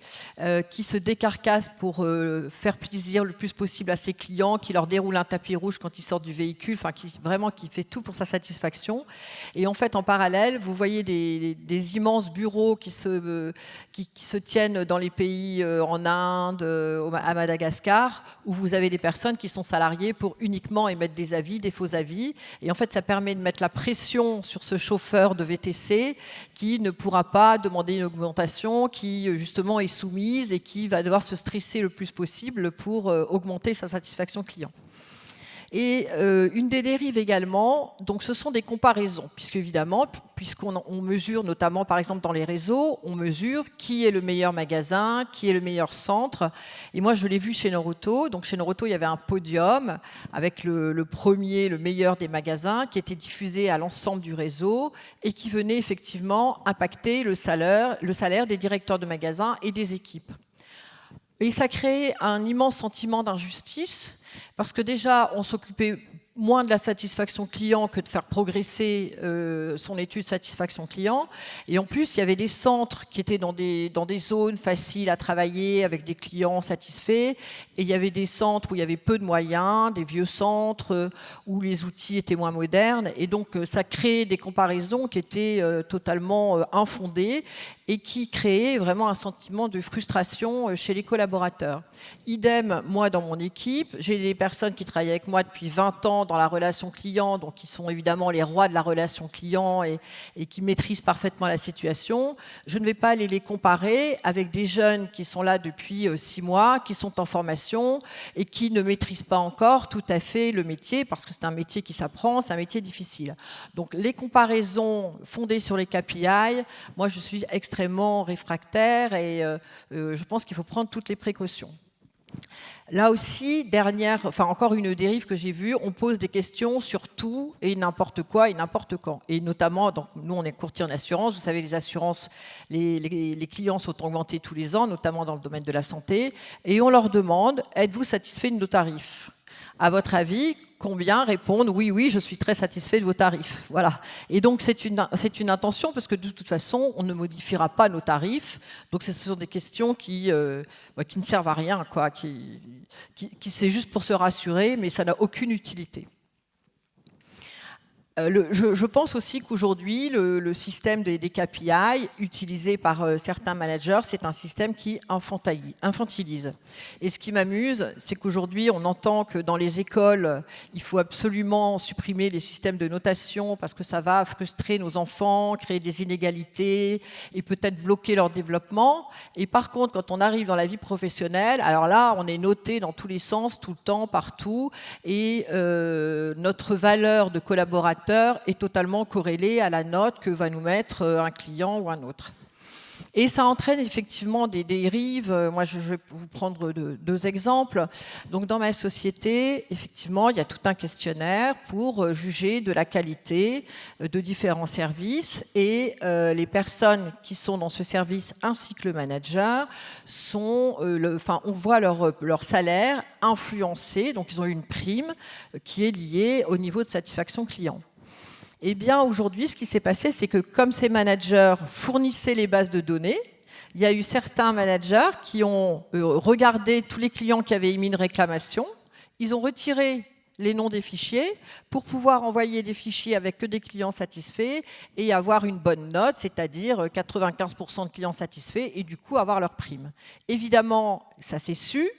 qui se décarcasse pour faire plaisir le plus possible à ses clients, qui leur déroule un tapis rouge quand ils sortent du véhicule, enfin qui fait tout pour sa satisfaction. Et en fait, en parallèle, vous voyez des immenses bureaux qui se tiennent dans les pays en Inde, à Madagascar, où vous avez des personnes qui sont salariées pour uniquement émettre des avis, des faux avis. Et en fait, ça permet de mettre la pression sur ce chauffeur de VTC qui ne pourra pas demander une augmentation, qui justement est soumise et qui va devoir se stresser le plus possible pour augmenter sa satisfaction client. Et une des dérives également, donc ce sont des comparaisons, puisqu'on mesure notamment par exemple dans les réseaux, on mesure qui est le meilleur magasin, qui est le meilleur centre. Et moi je l'ai vu chez Norauto. Donc chez Norauto il y avait un podium avec le premier, le meilleur des magasins qui était diffusé à l'ensemble du réseau et qui venait effectivement impacter le salaire des directeurs de magasins et des équipes. Et ça crée un immense sentiment d'injustice parce que déjà, on s'occupait moins de la satisfaction client que de faire progresser son étude satisfaction client. Et en plus, il y avait des centres qui étaient dans des zones faciles à travailler avec des clients satisfaits. Et il y avait des centres où il y avait peu de moyens, des vieux centres où les outils étaient moins modernes. Et donc, ça créait des comparaisons qui étaient totalement infondées et qui créaient vraiment un sentiment de frustration chez les collaborateurs. Idem, moi, dans mon équipe, j'ai des personnes qui travaillent avec moi depuis 20 ans dans la relation client, donc qui sont évidemment les rois de la relation client et qui maîtrisent parfaitement la situation. Je ne vais pas aller les comparer avec des jeunes qui sont là depuis 6 mois, qui sont en formation et qui ne maîtrisent pas encore tout à fait le métier, parce que c'est un métier qui s'apprend, c'est un métier difficile. Donc les comparaisons fondées sur les KPI, moi je suis extrêmement réfractaire et je pense qu'il faut prendre toutes les précautions. Là aussi, encore une dérive que j'ai vue, on pose des questions sur tout et n'importe quoi et n'importe quand. Et notamment, donc, nous on est courtier en assurance, vous savez les assurances, les clients sont augmentés tous les ans, notamment dans le domaine de la santé, et on leur demande, êtes-vous satisfait de nos tarifs ? À votre avis, combien répondent oui, je suis très satisfait de vos tarifs. Voilà. Et donc c'est une intention parce que de toute façon, on ne modifiera pas nos tarifs. Donc ce sont des questions qui ne servent à rien, quoi, qui c'est juste pour se rassurer, mais ça n'a aucune utilité. Je pense aussi qu'aujourd'hui, le système des KPI utilisé par certains managers, c'est un système qui infantilise. Et ce qui m'amuse, c'est qu'aujourd'hui, on entend que dans les écoles, il faut absolument supprimer les systèmes de notation parce que ça va frustrer nos enfants, créer des inégalités et peut-être bloquer leur développement. Et par contre, quand on arrive dans la vie professionnelle, alors là, on est noté dans tous les sens, tout le temps, partout. Et notre valeur de collaborateur est totalement corrélée à la note que va nous mettre un client ou un autre. Et ça entraîne effectivement des dérives. Moi, je vais vous prendre deux exemples. Donc, dans ma société, effectivement, il y a tout un questionnaire pour juger de la qualité de différents services. Et les personnes qui sont dans ce service, ainsi que le manager, on voit leur salaire influencé. Donc, ils ont une prime qui est liée au niveau de satisfaction client. Eh bien, aujourd'hui, ce qui s'est passé, c'est que comme ces managers fournissaient les bases de données, il y a eu certains managers qui ont regardé tous les clients qui avaient émis une réclamation. Ils ont retiré les noms des fichiers pour pouvoir envoyer des fichiers avec que des clients satisfaits et avoir une bonne note, c'est-à-dire 95% de clients satisfaits et du coup avoir leur prime. Évidemment, ça s'est su.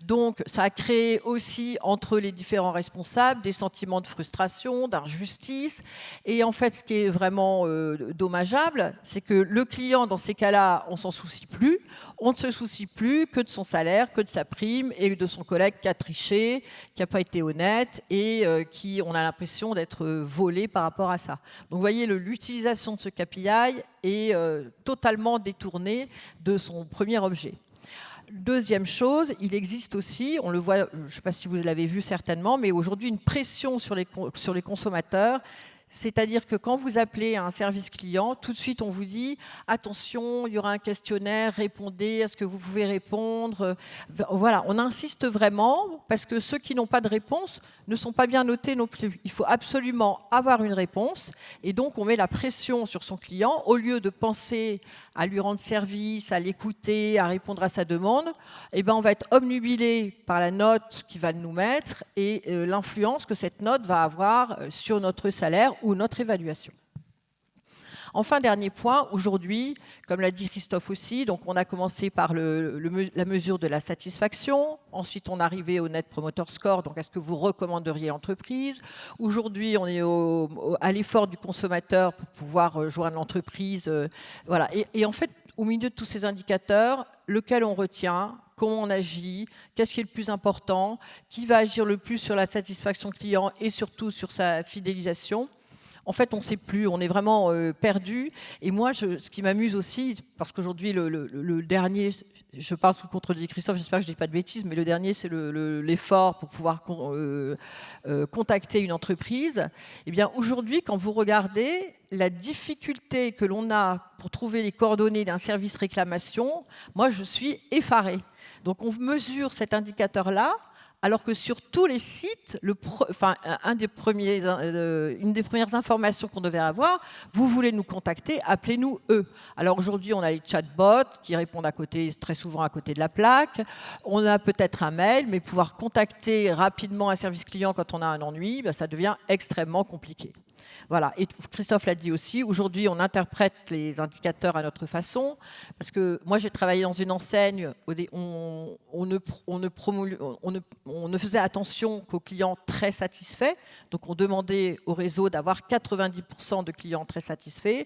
Donc, ça a créé aussi entre les différents responsables des sentiments de frustration, d'injustice. Et en fait, ce qui est vraiment dommageable, c'est que le client, dans ces cas-là, on s'en soucie plus. On ne se soucie plus que de son salaire, que de sa prime et de son collègue qui a triché, qui n'a pas été honnête et qui, on a l'impression d'être volé par rapport à ça. Donc, vous voyez, l'utilisation de ce KPI est totalement détournée de son premier objet. Deuxième chose, il existe aussi, on le voit, je ne sais pas si vous l'avez vu certainement, mais aujourd'hui une pression sur les consommateurs. C'est-à-dire que quand vous appelez à un service client, tout de suite on vous dit « Attention, il y aura un questionnaire, répondez, est-ce que vous pouvez répondre ?» Voilà, on insiste vraiment parce que ceux qui n'ont pas de réponse ne sont pas bien notés non plus. Il faut absolument avoir une réponse et donc on met la pression sur son client au lieu de penser à lui rendre service, à l'écouter, à répondre à sa demande. Eh ben, on va être obnubilé par la note qu'il va nous mettre et l'influence que cette note va avoir sur notre salaire ou notre évaluation. Enfin, dernier point, aujourd'hui, comme l'a dit Christophe aussi, donc on a commencé par la mesure de la satisfaction, ensuite on est arrivé au Net Promoter Score, donc est-ce que vous recommanderiez l'entreprise? Aujourd'hui, on est à l'effort du consommateur pour pouvoir rejoindre l'entreprise. Voilà. Et en fait, au milieu de tous ces indicateurs, lequel on retient, comment on agit, qu'est-ce qui est le plus important, qui va agir le plus sur la satisfaction client et surtout sur sa fidélisation. En fait, on ne sait plus, on est vraiment perdu. Et moi, ce qui m'amuse aussi, parce qu'aujourd'hui, le dernier, je parle sous le contrôle de Christophe, j'espère que je ne dis pas de bêtises, mais le dernier, c'est l'effort pour pouvoir contacter une entreprise. Eh bien, aujourd'hui, quand vous regardez la difficulté que l'on a pour trouver les coordonnées d'un service réclamation, moi, je suis effarée. Donc, on mesure cet indicateur-là, alors que sur tous les sites, une des premières informations qu'on devait avoir, vous voulez nous contacter, appelez-nous eux. Alors aujourd'hui, on a les chatbots qui répondent très souvent à côté de la plaque. On a peut-être un mail, mais pouvoir contacter rapidement un service client quand on a un ennui, ça devient extrêmement compliqué. Voilà, et Christophe l'a dit aussi, aujourd'hui on interprète les indicateurs à notre façon, parce que moi j'ai travaillé dans une enseigne, on ne faisait attention qu'aux clients très satisfaits, donc on demandait au réseau d'avoir 90% de clients très satisfaits.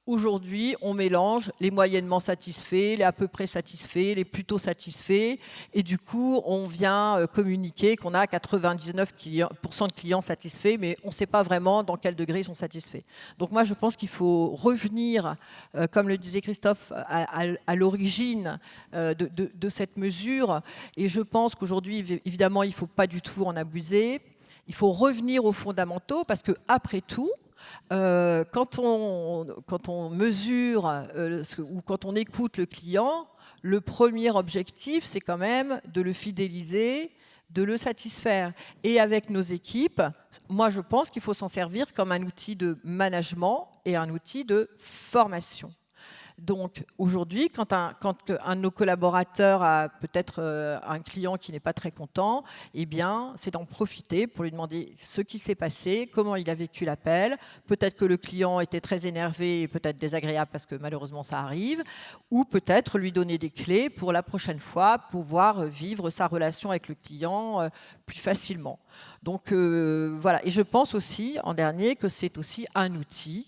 Aujourd'hui, on mélange les moyennement satisfaits, les à peu près satisfaits, les plutôt satisfaits. Et du coup, on vient communiquer qu'on a 99% de clients satisfaits, mais on ne sait pas vraiment dans quel degré ils sont satisfaits. Donc moi, je pense qu'il faut revenir, comme le disait Christophe, à l'origine de cette mesure. Et je pense qu'aujourd'hui, évidemment, il ne faut pas du tout en abuser. Il faut revenir aux fondamentaux, parce qu'après tout, quand on mesure ou quand on écoute le client, le premier objectif, c'est quand même de le fidéliser, de le satisfaire. Et avec nos équipes, moi je pense qu'il faut s'en servir comme un outil de management et un outil de formation. Donc aujourd'hui, quand un de nos collaborateurs a peut-être un client qui n'est pas très content, eh bien, c'est d'en profiter pour lui demander ce qui s'est passé, comment il a vécu l'appel. Peut-être que le client était très énervé et peut-être désagréable parce que malheureusement ça arrive, ou peut-être lui donner des clés pour la prochaine fois pouvoir vivre sa relation avec le client plus facilement. Donc voilà, et je pense aussi, en dernier, que c'est aussi un outil.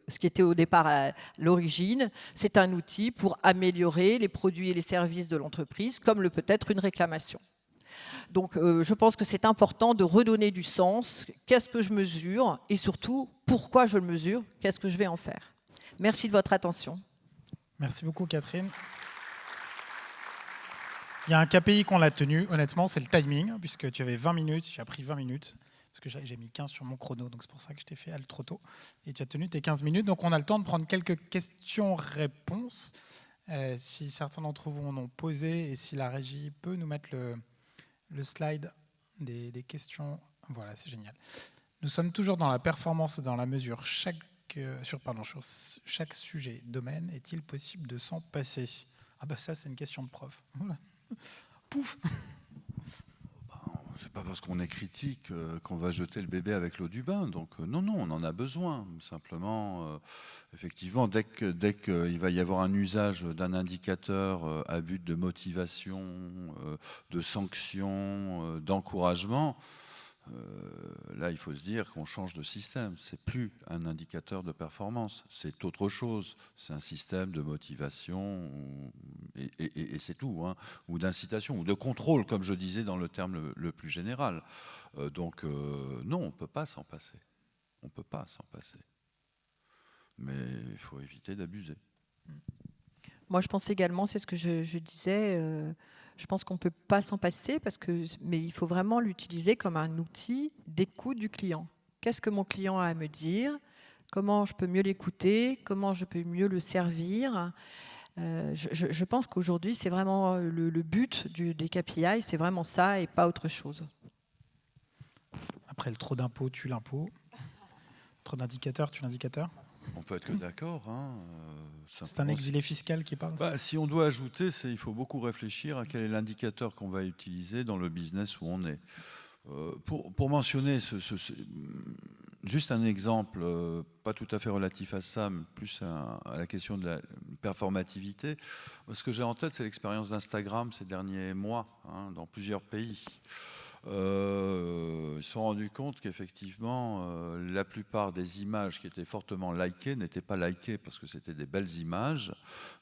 Ce qui était au départ à l'origine, c'est un outil pour améliorer les produits et les services de l'entreprise, comme le peut être une réclamation. Donc je pense que c'est important de redonner du sens. Qu'est-ce que je mesure? Et surtout, pourquoi je le mesure? Qu'est-ce que je vais en faire? Merci de votre attention. Merci beaucoup, Catherine. Il y a un KPI qu'on a tenu, honnêtement, c'est le timing, puisque tu avais 20 minutes, tu as pris 20 minutes, parce que j'ai mis 15 sur mon chrono, donc c'est pour ça que je t'ai fait aller trop tôt. Et tu as tenu tes 15 minutes, donc on a le temps de prendre quelques questions-réponses. Si certains d'entre vous en ont posé, et si la régie peut nous mettre le slide des questions, voilà, c'est génial. Nous sommes toujours dans la performance et dans la mesure. Sur chaque sujet, domaine, est-il possible de s'en passer? Ah bah ça, c'est une question de prof. Pouf. C'est pas parce qu'on est critique qu'on va jeter le bébé avec l'eau du bain. Donc non, on en a besoin. Simplement, effectivement, dès qu'il va y avoir un usage d'un indicateur à but de motivation, de sanction, d'encouragement, là, il faut se dire qu'on change de système. C'est plus un indicateur de performance, c'est autre chose. C'est un système de motivation et c'est tout, hein, ou d'incitation, ou de contrôle, comme je disais dans le terme le plus général. Donc non, on ne peut pas s'en passer. On ne peut pas s'en passer. Mais il faut éviter d'abuser. Moi, je pense également, c'est ce que je disais, je pense qu'on ne peut pas s'en passer, mais il faut vraiment l'utiliser comme un outil d'écoute du client. Qu'est-ce que mon client a à me dire? Comment je peux mieux l'écouter? Comment je peux mieux le servir? Je pense qu'aujourd'hui, c'est vraiment le but des KPI, c'est vraiment ça et pas autre chose. Après, le trop d'impôts tue l'impôt. Trop d'indicateurs tue l'indicateur. On peut être que d'accord. Hein, c'est un exilé fiscal qui parle. Si on doit ajouter, il faut beaucoup réfléchir à quel est l'indicateur qu'on va utiliser dans le business où on est. Pour mentionner juste un exemple, pas tout à fait relatif à ça, mais plus à la question de la performativité, ce que j'ai en tête, c'est l'expérience d'Instagram ces derniers mois, hein, dans plusieurs pays. Ils se sont rendus compte qu'effectivement, la plupart des images qui étaient fortement likées n'étaient pas likées parce que c'était des belles images,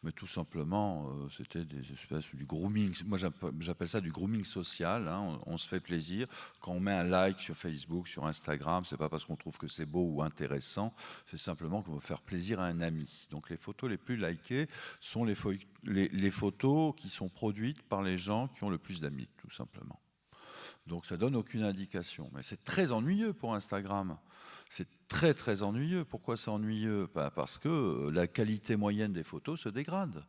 mais tout simplement, c'était des espèces du grooming. Moi, j'appelle ça du grooming social. Hein. On se fait plaisir. Quand on met un like sur Facebook, sur Instagram, c'est pas parce qu'on trouve que c'est beau ou intéressant, c'est simplement qu'on veut faire plaisir à un ami. Donc, les photos les plus likées sont les photos qui sont produites par les gens qui ont le plus d'amis, tout simplement. Donc ça ne donne aucune indication. Mais c'est très ennuyeux pour Instagram. C'est très très ennuyeux. Pourquoi c'est ennuyeux? Parce que la qualité moyenne des photos se dégrade.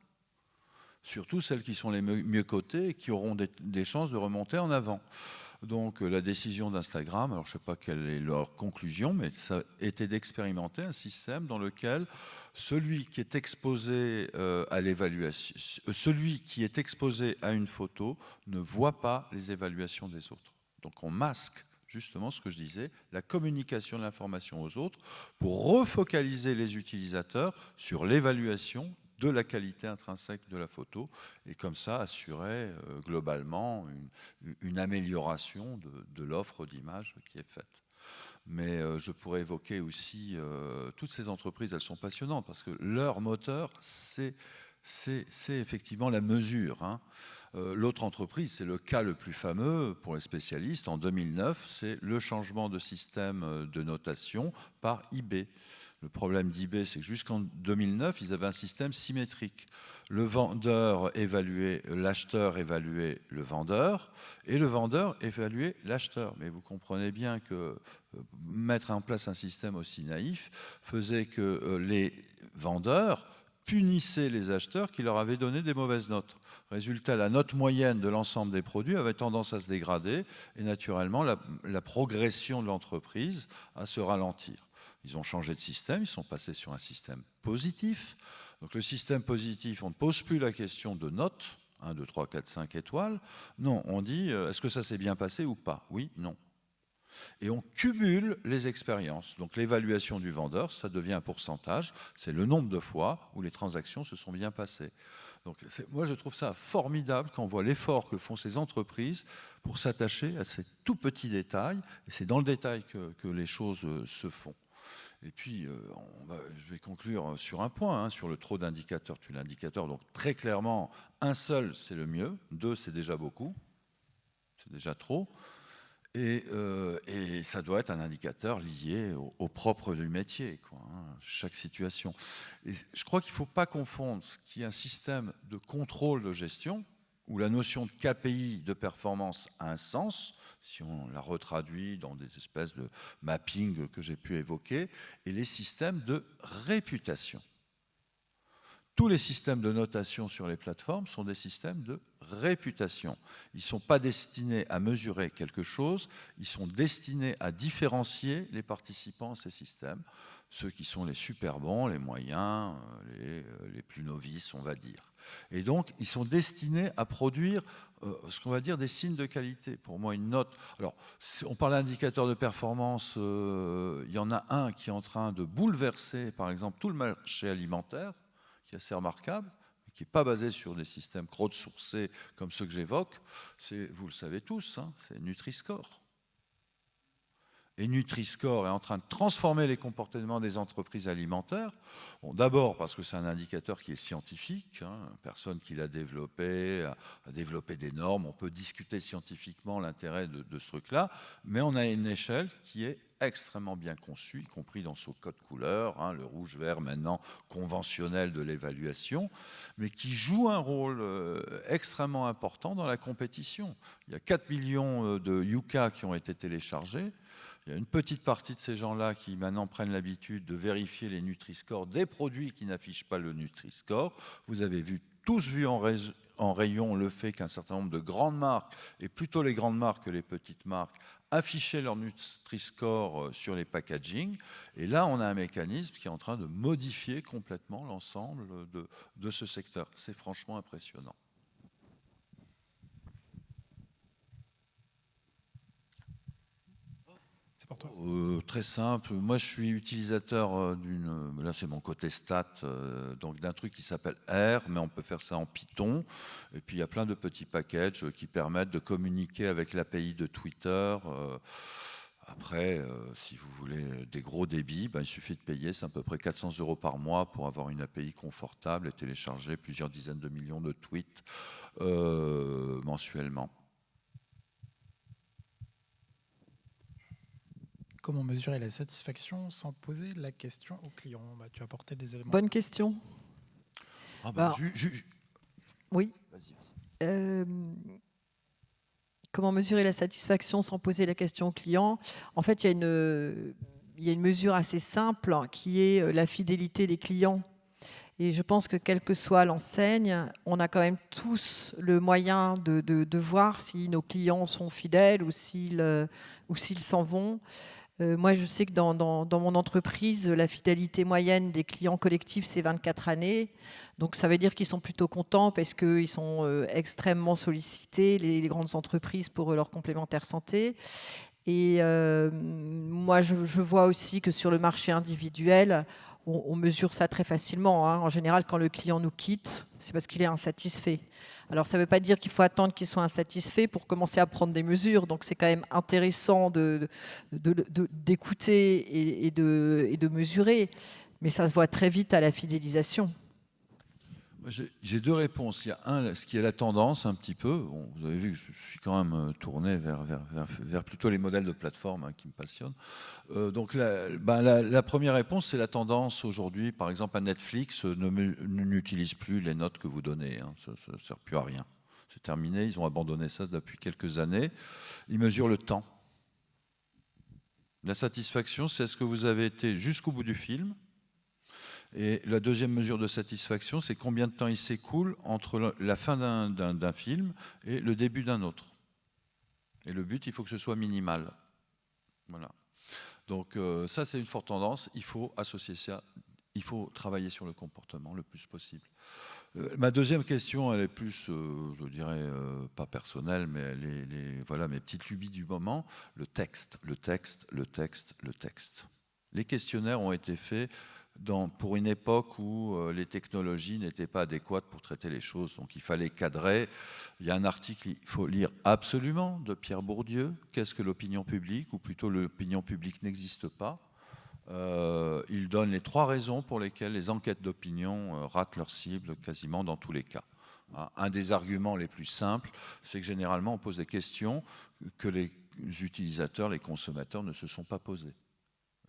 Surtout celles qui sont les mieux cotées et qui auront des chances de remonter en avant. Donc la décision d'Instagram, alors je ne sais pas quelle est leur conclusion, mais ça était d'expérimenter un système dans lequel celui qui est exposé à l'évaluation, celui qui est exposé à une photo ne voit pas les évaluations des autres. Donc on masque justement ce que je disais, la communication de l'information aux autres pour refocaliser les utilisateurs sur l'évaluation de la qualité intrinsèque de la photo et comme ça assurer globalement une amélioration de l'offre d'image qui est faite. Mais je pourrais évoquer aussi toutes ces entreprises, elles sont passionnantes parce que leur moteur, c'est effectivement la mesure. Hein. L'autre entreprise, c'est le cas le plus fameux pour les spécialistes, en 2009, c'est le changement de système de notation par eBay. Le problème d'eBay, c'est que jusqu'en 2009, ils avaient un système symétrique. Le vendeur évaluait, l'acheteur évaluait le vendeur, et le vendeur évaluait l'acheteur. Mais vous comprenez bien que mettre en place un système aussi naïf faisait que les vendeurs punissaient les acheteurs qui leur avaient donné des mauvaises notes. Résultat, la note moyenne de l'ensemble des produits avait tendance à se dégrader, et naturellement, la progression de l'entreprise à se ralentir. Ils ont changé de système, ils sont passés sur un système positif. Donc le système positif, on ne pose plus la question de notes, 1, 2, 3, 4, 5 étoiles. Non, on dit, est-ce que ça s'est bien passé ou pas? Oui, non. Et on cumule les expériences. Donc l'évaluation du vendeur, ça devient un pourcentage, c'est le nombre de fois où les transactions se sont bien passées. Donc moi je trouve ça formidable quand on voit l'effort que font ces entreprises pour s'attacher à ces tout petits détails, et c'est dans le détail que les choses se font. Et puis, je vais conclure sur un point, hein, sur le trop d'indicateurs tue l'indicateur. Donc très clairement, un seul, c'est le mieux. 2, c'est déjà beaucoup. C'est déjà trop. Et ça doit être un indicateur lié au propre du métier, quoi, hein, chaque situation. Et je crois qu'il ne faut pas confondre ce qui est un système de contrôle de gestion, où la notion de KPI de performance a un sens, si on la retraduit dans des espèces de mapping que j'ai pu évoquer, et les systèmes de réputation. Tous les systèmes de notation sur les plateformes sont des systèmes de réputation. Ils ne sont pas destinés à mesurer quelque chose, ils sont destinés à différencier les participants à ces systèmes, ceux qui sont les super bons, les moyens, les plus novices, on va dire. Et donc, ils sont destinés à produire ce qu'on va dire des signes de qualité. Pour moi, une note... Alors, on parle d'indicateur de performance, il y en a un qui est en train de bouleverser, par exemple, tout le marché alimentaire, qui est assez remarquable, qui n'est pas basé sur des systèmes crowdsourcés comme ceux que j'évoque, vous le savez tous, hein, c'est Nutri-Score. Et Nutri-Score est en train de transformer les comportements des entreprises alimentaires. Bon, d'abord parce que c'est un indicateur qui est scientifique, hein, personne qui l'a développé, a développé des normes, on peut discuter scientifiquement l'intérêt de ce truc-là, mais on a une échelle qui est extrêmement bien conçue, y compris dans son code couleur, hein, le rouge-vert maintenant conventionnel de l'évaluation, mais qui joue un rôle extrêmement important dans la compétition. Il y a 4 millions de Yuka qui ont été téléchargés. Il y a une petite partie de ces gens-là qui maintenant prennent l'habitude de vérifier les Nutri-Score des produits qui n'affichent pas le Nutri-Score. Vous avez tous vu en rayon le fait qu'un certain nombre de grandes marques, et plutôt les grandes marques que les petites marques, affichaient leur Nutri-Score sur les packaging. Et là, on a un mécanisme qui est en train de modifier complètement l'ensemble de ce secteur. C'est franchement impressionnant. Pour toi. Très simple. Moi, je suis utilisateur là, c'est mon côté stat, donc d'un truc qui s'appelle R, mais on peut faire ça en Python. Et puis, il y a plein de petits packages qui permettent de communiquer avec l'API de Twitter. Après, si vous voulez des gros débits, il suffit de payer, c'est à peu près 400 € par mois pour avoir une API confortable et télécharger plusieurs dizaines de millions de tweets mensuellement. Comment mesurer la satisfaction sans poser la question au client? Tu as apporté des éléments. Bonne question. Oui. Comment mesurer la satisfaction sans poser la question au client? En fait, il y a une mesure assez simple qui est la fidélité des clients. Et je pense que quelle que soit l'enseigne, on a quand même tous le moyen de voir si nos clients sont fidèles ou s'ils s'en vont. Moi, je sais que dans mon entreprise, la fidélité moyenne des clients collectifs, c'est 24 années. Donc, ça veut dire qu'ils sont plutôt contents parce qu'ils sont extrêmement sollicités, les grandes entreprises, pour leur complémentaire santé. Et moi, je vois aussi que sur le marché individuel, on mesure ça très facilement, hein. En général, quand le client nous quitte, c'est parce qu'il est insatisfait. Alors, ça ne veut pas dire qu'il faut attendre qu'il soit insatisfait pour commencer à prendre des mesures. Donc, c'est quand même intéressant d'écouter et de mesurer. Mais ça se voit très vite à la fidélisation. J'ai deux réponses. Il y a ce qui est la tendance un petit peu. Bon, vous avez vu que je suis quand même tourné vers plutôt les modèles de plateforme, hein, qui me passionnent. Donc la première réponse, c'est la tendance aujourd'hui. Par exemple, à Netflix n'utilise plus les notes que vous donnez, hein. Ça ne sert plus à rien. C'est terminé. Ils ont abandonné ça depuis quelques années. Ils mesurent le temps. La satisfaction, c'est est-ce que vous avez été jusqu'au bout du film. Et la deuxième mesure de satisfaction, c'est combien de temps il s'écoule entre la fin d'un film et le début d'un autre. Et le but, il faut que ce soit minimal. Voilà. Donc ça, c'est une forte tendance. Il faut associer ça. Il faut travailler sur le comportement le plus possible. Ma deuxième question, elle est plus, je dirais, pas personnelle, mais voilà, mes petites lubies du moment. Le texte. Les questionnaires ont été faits pour une époque où les technologies n'étaient pas adéquates pour traiter les choses. Donc il fallait cadrer. Il y a un article qu'il faut lire absolument de Pierre Bourdieu. Qu'est-ce que l'opinion publique? Ou plutôt, l'opinion publique n'existe pas. Il donne les 3 raisons pour lesquelles les enquêtes d'opinion ratent leur cible quasiment dans tous les cas. Un des arguments les plus simples, c'est que généralement on pose des questions que les utilisateurs, les consommateurs ne se sont pas posés.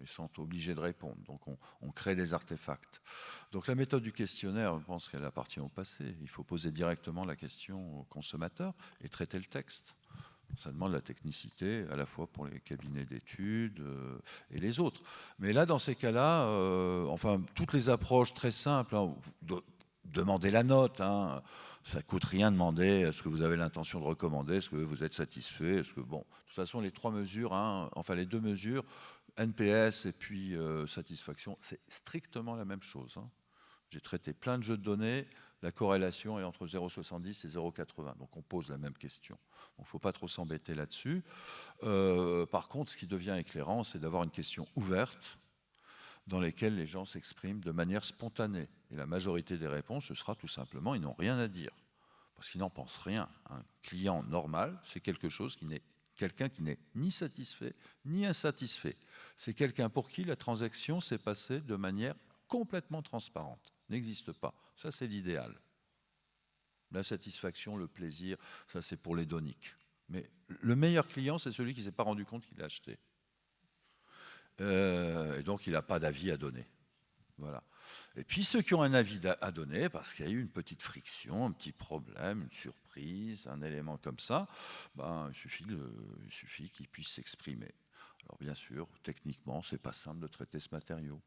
Ils sont obligés de répondre. Donc on crée des artefacts. Donc la méthode du questionnaire, je pense qu'elle appartient au passé. Il faut poser directement la question au consommateur et traiter le texte. Ça demande la technicité à la fois pour les cabinets d'études et les autres. Mais là, dans ces cas-là, enfin, toutes les approches très simples, hein, demandez la note, hein, ça ne coûte rien de demander est-ce que vous avez l'intention de recommander, est-ce que vous êtes satisfait, est-ce que bon, de toute façon les trois mesures, hein, enfin les deux mesures, NPS et puis satisfaction, c'est strictement la même chose. Hein. J'ai traité plein de jeux de données, la corrélation est entre 0,70 et 0,80, donc on pose la même question. Donc il ne faut pas trop s'embêter là-dessus. Par contre, ce qui devient éclairant, c'est d'avoir une question ouverte dans laquelle les gens s'expriment de manière spontanée. Et la majorité des réponses, ce sera tout simplement, ils n'ont rien à dire, parce qu'ils n'en pensent rien. Un client normal, c'est quelqu'un qui n'est ni satisfait, ni insatisfait. C'est quelqu'un pour qui la transaction s'est passée de manière complètement transparente. N'existe pas. Ça, c'est l'idéal. La satisfaction, le plaisir, ça, c'est pour l'hédonique. Mais le meilleur client, c'est celui qui ne s'est pas rendu compte qu'il a acheté. Et donc, il n'a pas d'avis à donner. Voilà. Et puis, ceux qui ont un avis à donner, parce qu'il y a eu une petite friction, un petit problème, une surprise, un élément comme ça, ben, il suffit qu'ils puissent s'exprimer. Alors, bien sûr, techniquement, ce n'est pas simple de traiter ce matériau.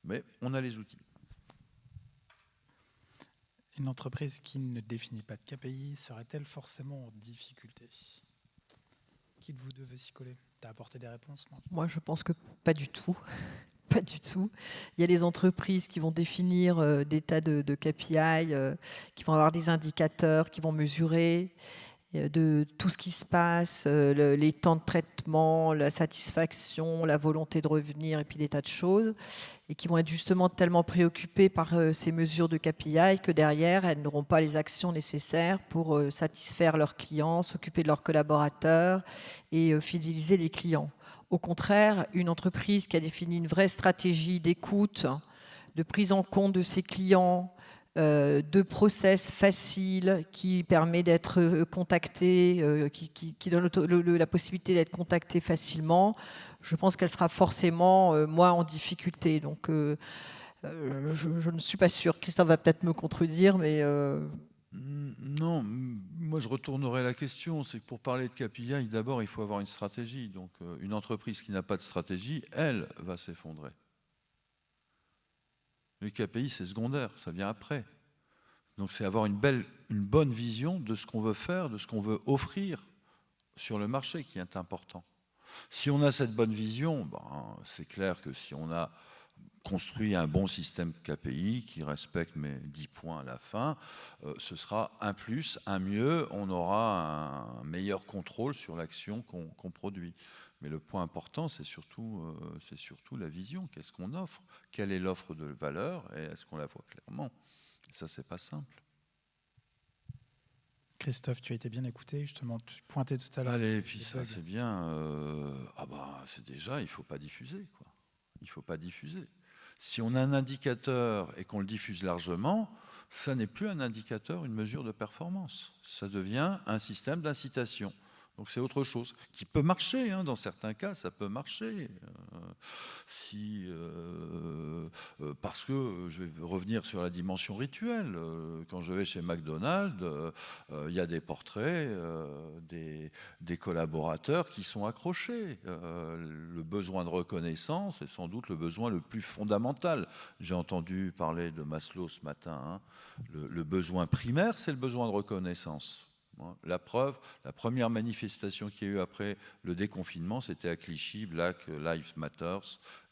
Mais on a les outils. Une entreprise qui ne définit pas de KPI serait-elle forcément en difficulté? Qui de vous deux veut s'y coller? Tu as apporté des réponses? Moi, je pense que pas du tout. Pas du tout. Il y a des entreprises qui vont définir des tas de KPI, qui vont avoir des indicateurs, qui vont mesurer de tout ce qui se passe, les temps de traitement, la satisfaction, la volonté de revenir et puis des tas de choses, et qui vont être justement tellement préoccupées par ces mesures de KPI que derrière, elles n'auront pas les actions nécessaires pour satisfaire leurs clients, s'occuper de leurs collaborateurs et fidéliser les clients. Au contraire, une entreprise qui a défini une vraie stratégie d'écoute, de prise en compte de ses clients, de process facile qui permet d'être contacté, qui donne la possibilité d'être contacté facilement, je pense qu'elle sera forcément moins en difficulté. Donc, je ne suis pas sûre. Christophe va peut-être me contredire, mais... Non, moi je retournerai la question. C'est que pour parler de KPI, d'abord il faut avoir une stratégie. Donc une entreprise qui n'a pas de stratégie, elle va s'effondrer. Les KPI, c'est secondaire, ça vient après. Donc c'est avoir une bonne vision de ce qu'on veut faire, de ce qu'on veut offrir sur le marché qui est important. Si on a cette bonne vision, ben, c'est clair que si on a construit un bon système KPI qui respecte mes 10 points à la fin, ce sera un plus, un mieux, on aura un meilleur contrôle sur l'action qu'on produit. Mais le point important, c'est surtout la vision. Qu'est-ce qu'on offre? Quelle est l'offre de valeur? Et est-ce qu'on la voit clairement? Et ça, c'est pas simple. Christophe, tu as été bien écouté, justement, tu pointais tout à l'heure. Allez, puis ça, c'est bien. C'est déjà, il ne faut pas diffuser, quoi. Il ne faut pas diffuser. Si on a un indicateur et qu'on le diffuse largement, ça n'est plus un indicateur, une mesure de performance. Ça devient un système d'incitation. Donc c'est autre chose qui peut marcher, hein, dans certains cas, ça peut marcher. Parce que je vais revenir sur la dimension rituelle. Quand je vais chez McDonald's, il y a des portraits des collaborateurs qui sont accrochés. Le besoin de reconnaissance est sans doute le besoin le plus fondamental. J'ai entendu parler de Maslow ce matin. Hein. Le besoin primaire, c'est le besoin de reconnaissance. La preuve, la première manifestation qu'il y a eu après le déconfinement, c'était à Clichy, Black Lives Matter,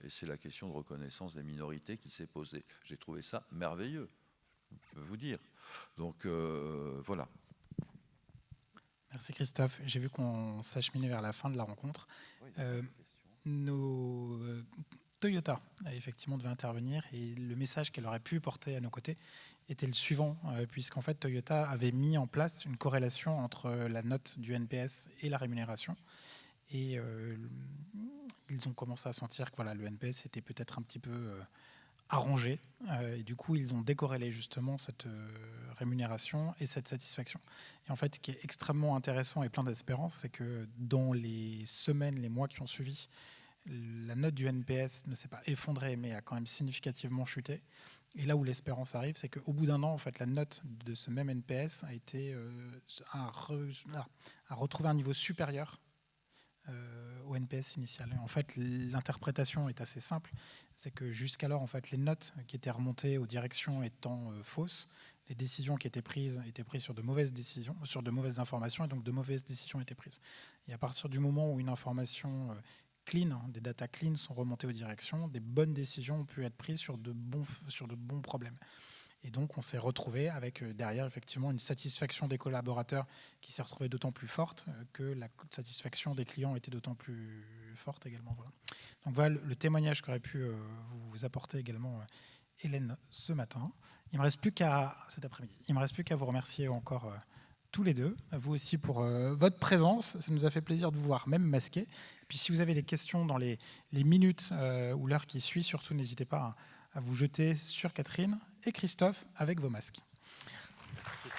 et c'est la question de reconnaissance des minorités qui s'est posée. J'ai trouvé ça merveilleux, je peux vous dire. Donc voilà. Merci Christophe. J'ai vu qu'on s'acheminait vers la fin de la rencontre. Toyota effectivement devait intervenir et le message qu'elle aurait pu porter à nos côtés était le suivant, puisqu'en fait Toyota avait mis en place une corrélation entre la note du NPS et la rémunération. Et ils ont commencé à sentir que voilà, le NPS était peut-être un petit peu arrangé. Et du coup, ils ont décorrélé justement cette rémunération et cette satisfaction. Et en fait, ce qui est extrêmement intéressant et plein d'espérance, c'est que dans les semaines, les mois qui ont suivi, la note du NPS ne s'est pas effondrée, mais a quand même significativement chuté. Et là où l'espérance arrive, c'est qu'au bout d'un an, en fait, la note de ce même NPS a été a retrouvé un niveau supérieur au NPS initial. Et en fait, l'interprétation est assez simple, c'est que jusqu'alors, en fait, les notes qui étaient remontées aux directions étant fausses, les décisions qui étaient prises sur de mauvaises décisions, sur de mauvaises informations, et donc de mauvaises décisions étaient prises. Et à partir du moment où une information clean, des data clean sont remontées aux directions, des bonnes décisions ont pu être prises sur de bons problèmes. Et donc, on s'est retrouvé avec derrière, effectivement, une satisfaction des collaborateurs qui s'est retrouvée d'autant plus forte que la satisfaction des clients était d'autant plus forte également. Voilà. Donc, voilà le témoignage qu'aurait pu vous apporter également Hélène ce matin. Il me reste plus qu'à, cet après-midi, il me reste plus qu'à vous remercier encore tous les deux, à vous aussi pour votre présence. Ça nous a fait plaisir de vous voir, même masqué. Et puis, si vous avez des questions dans les minutes ou l'heure qui suit, surtout n'hésitez pas à vous jeter sur Catherine et Christophe avec vos masques. Merci.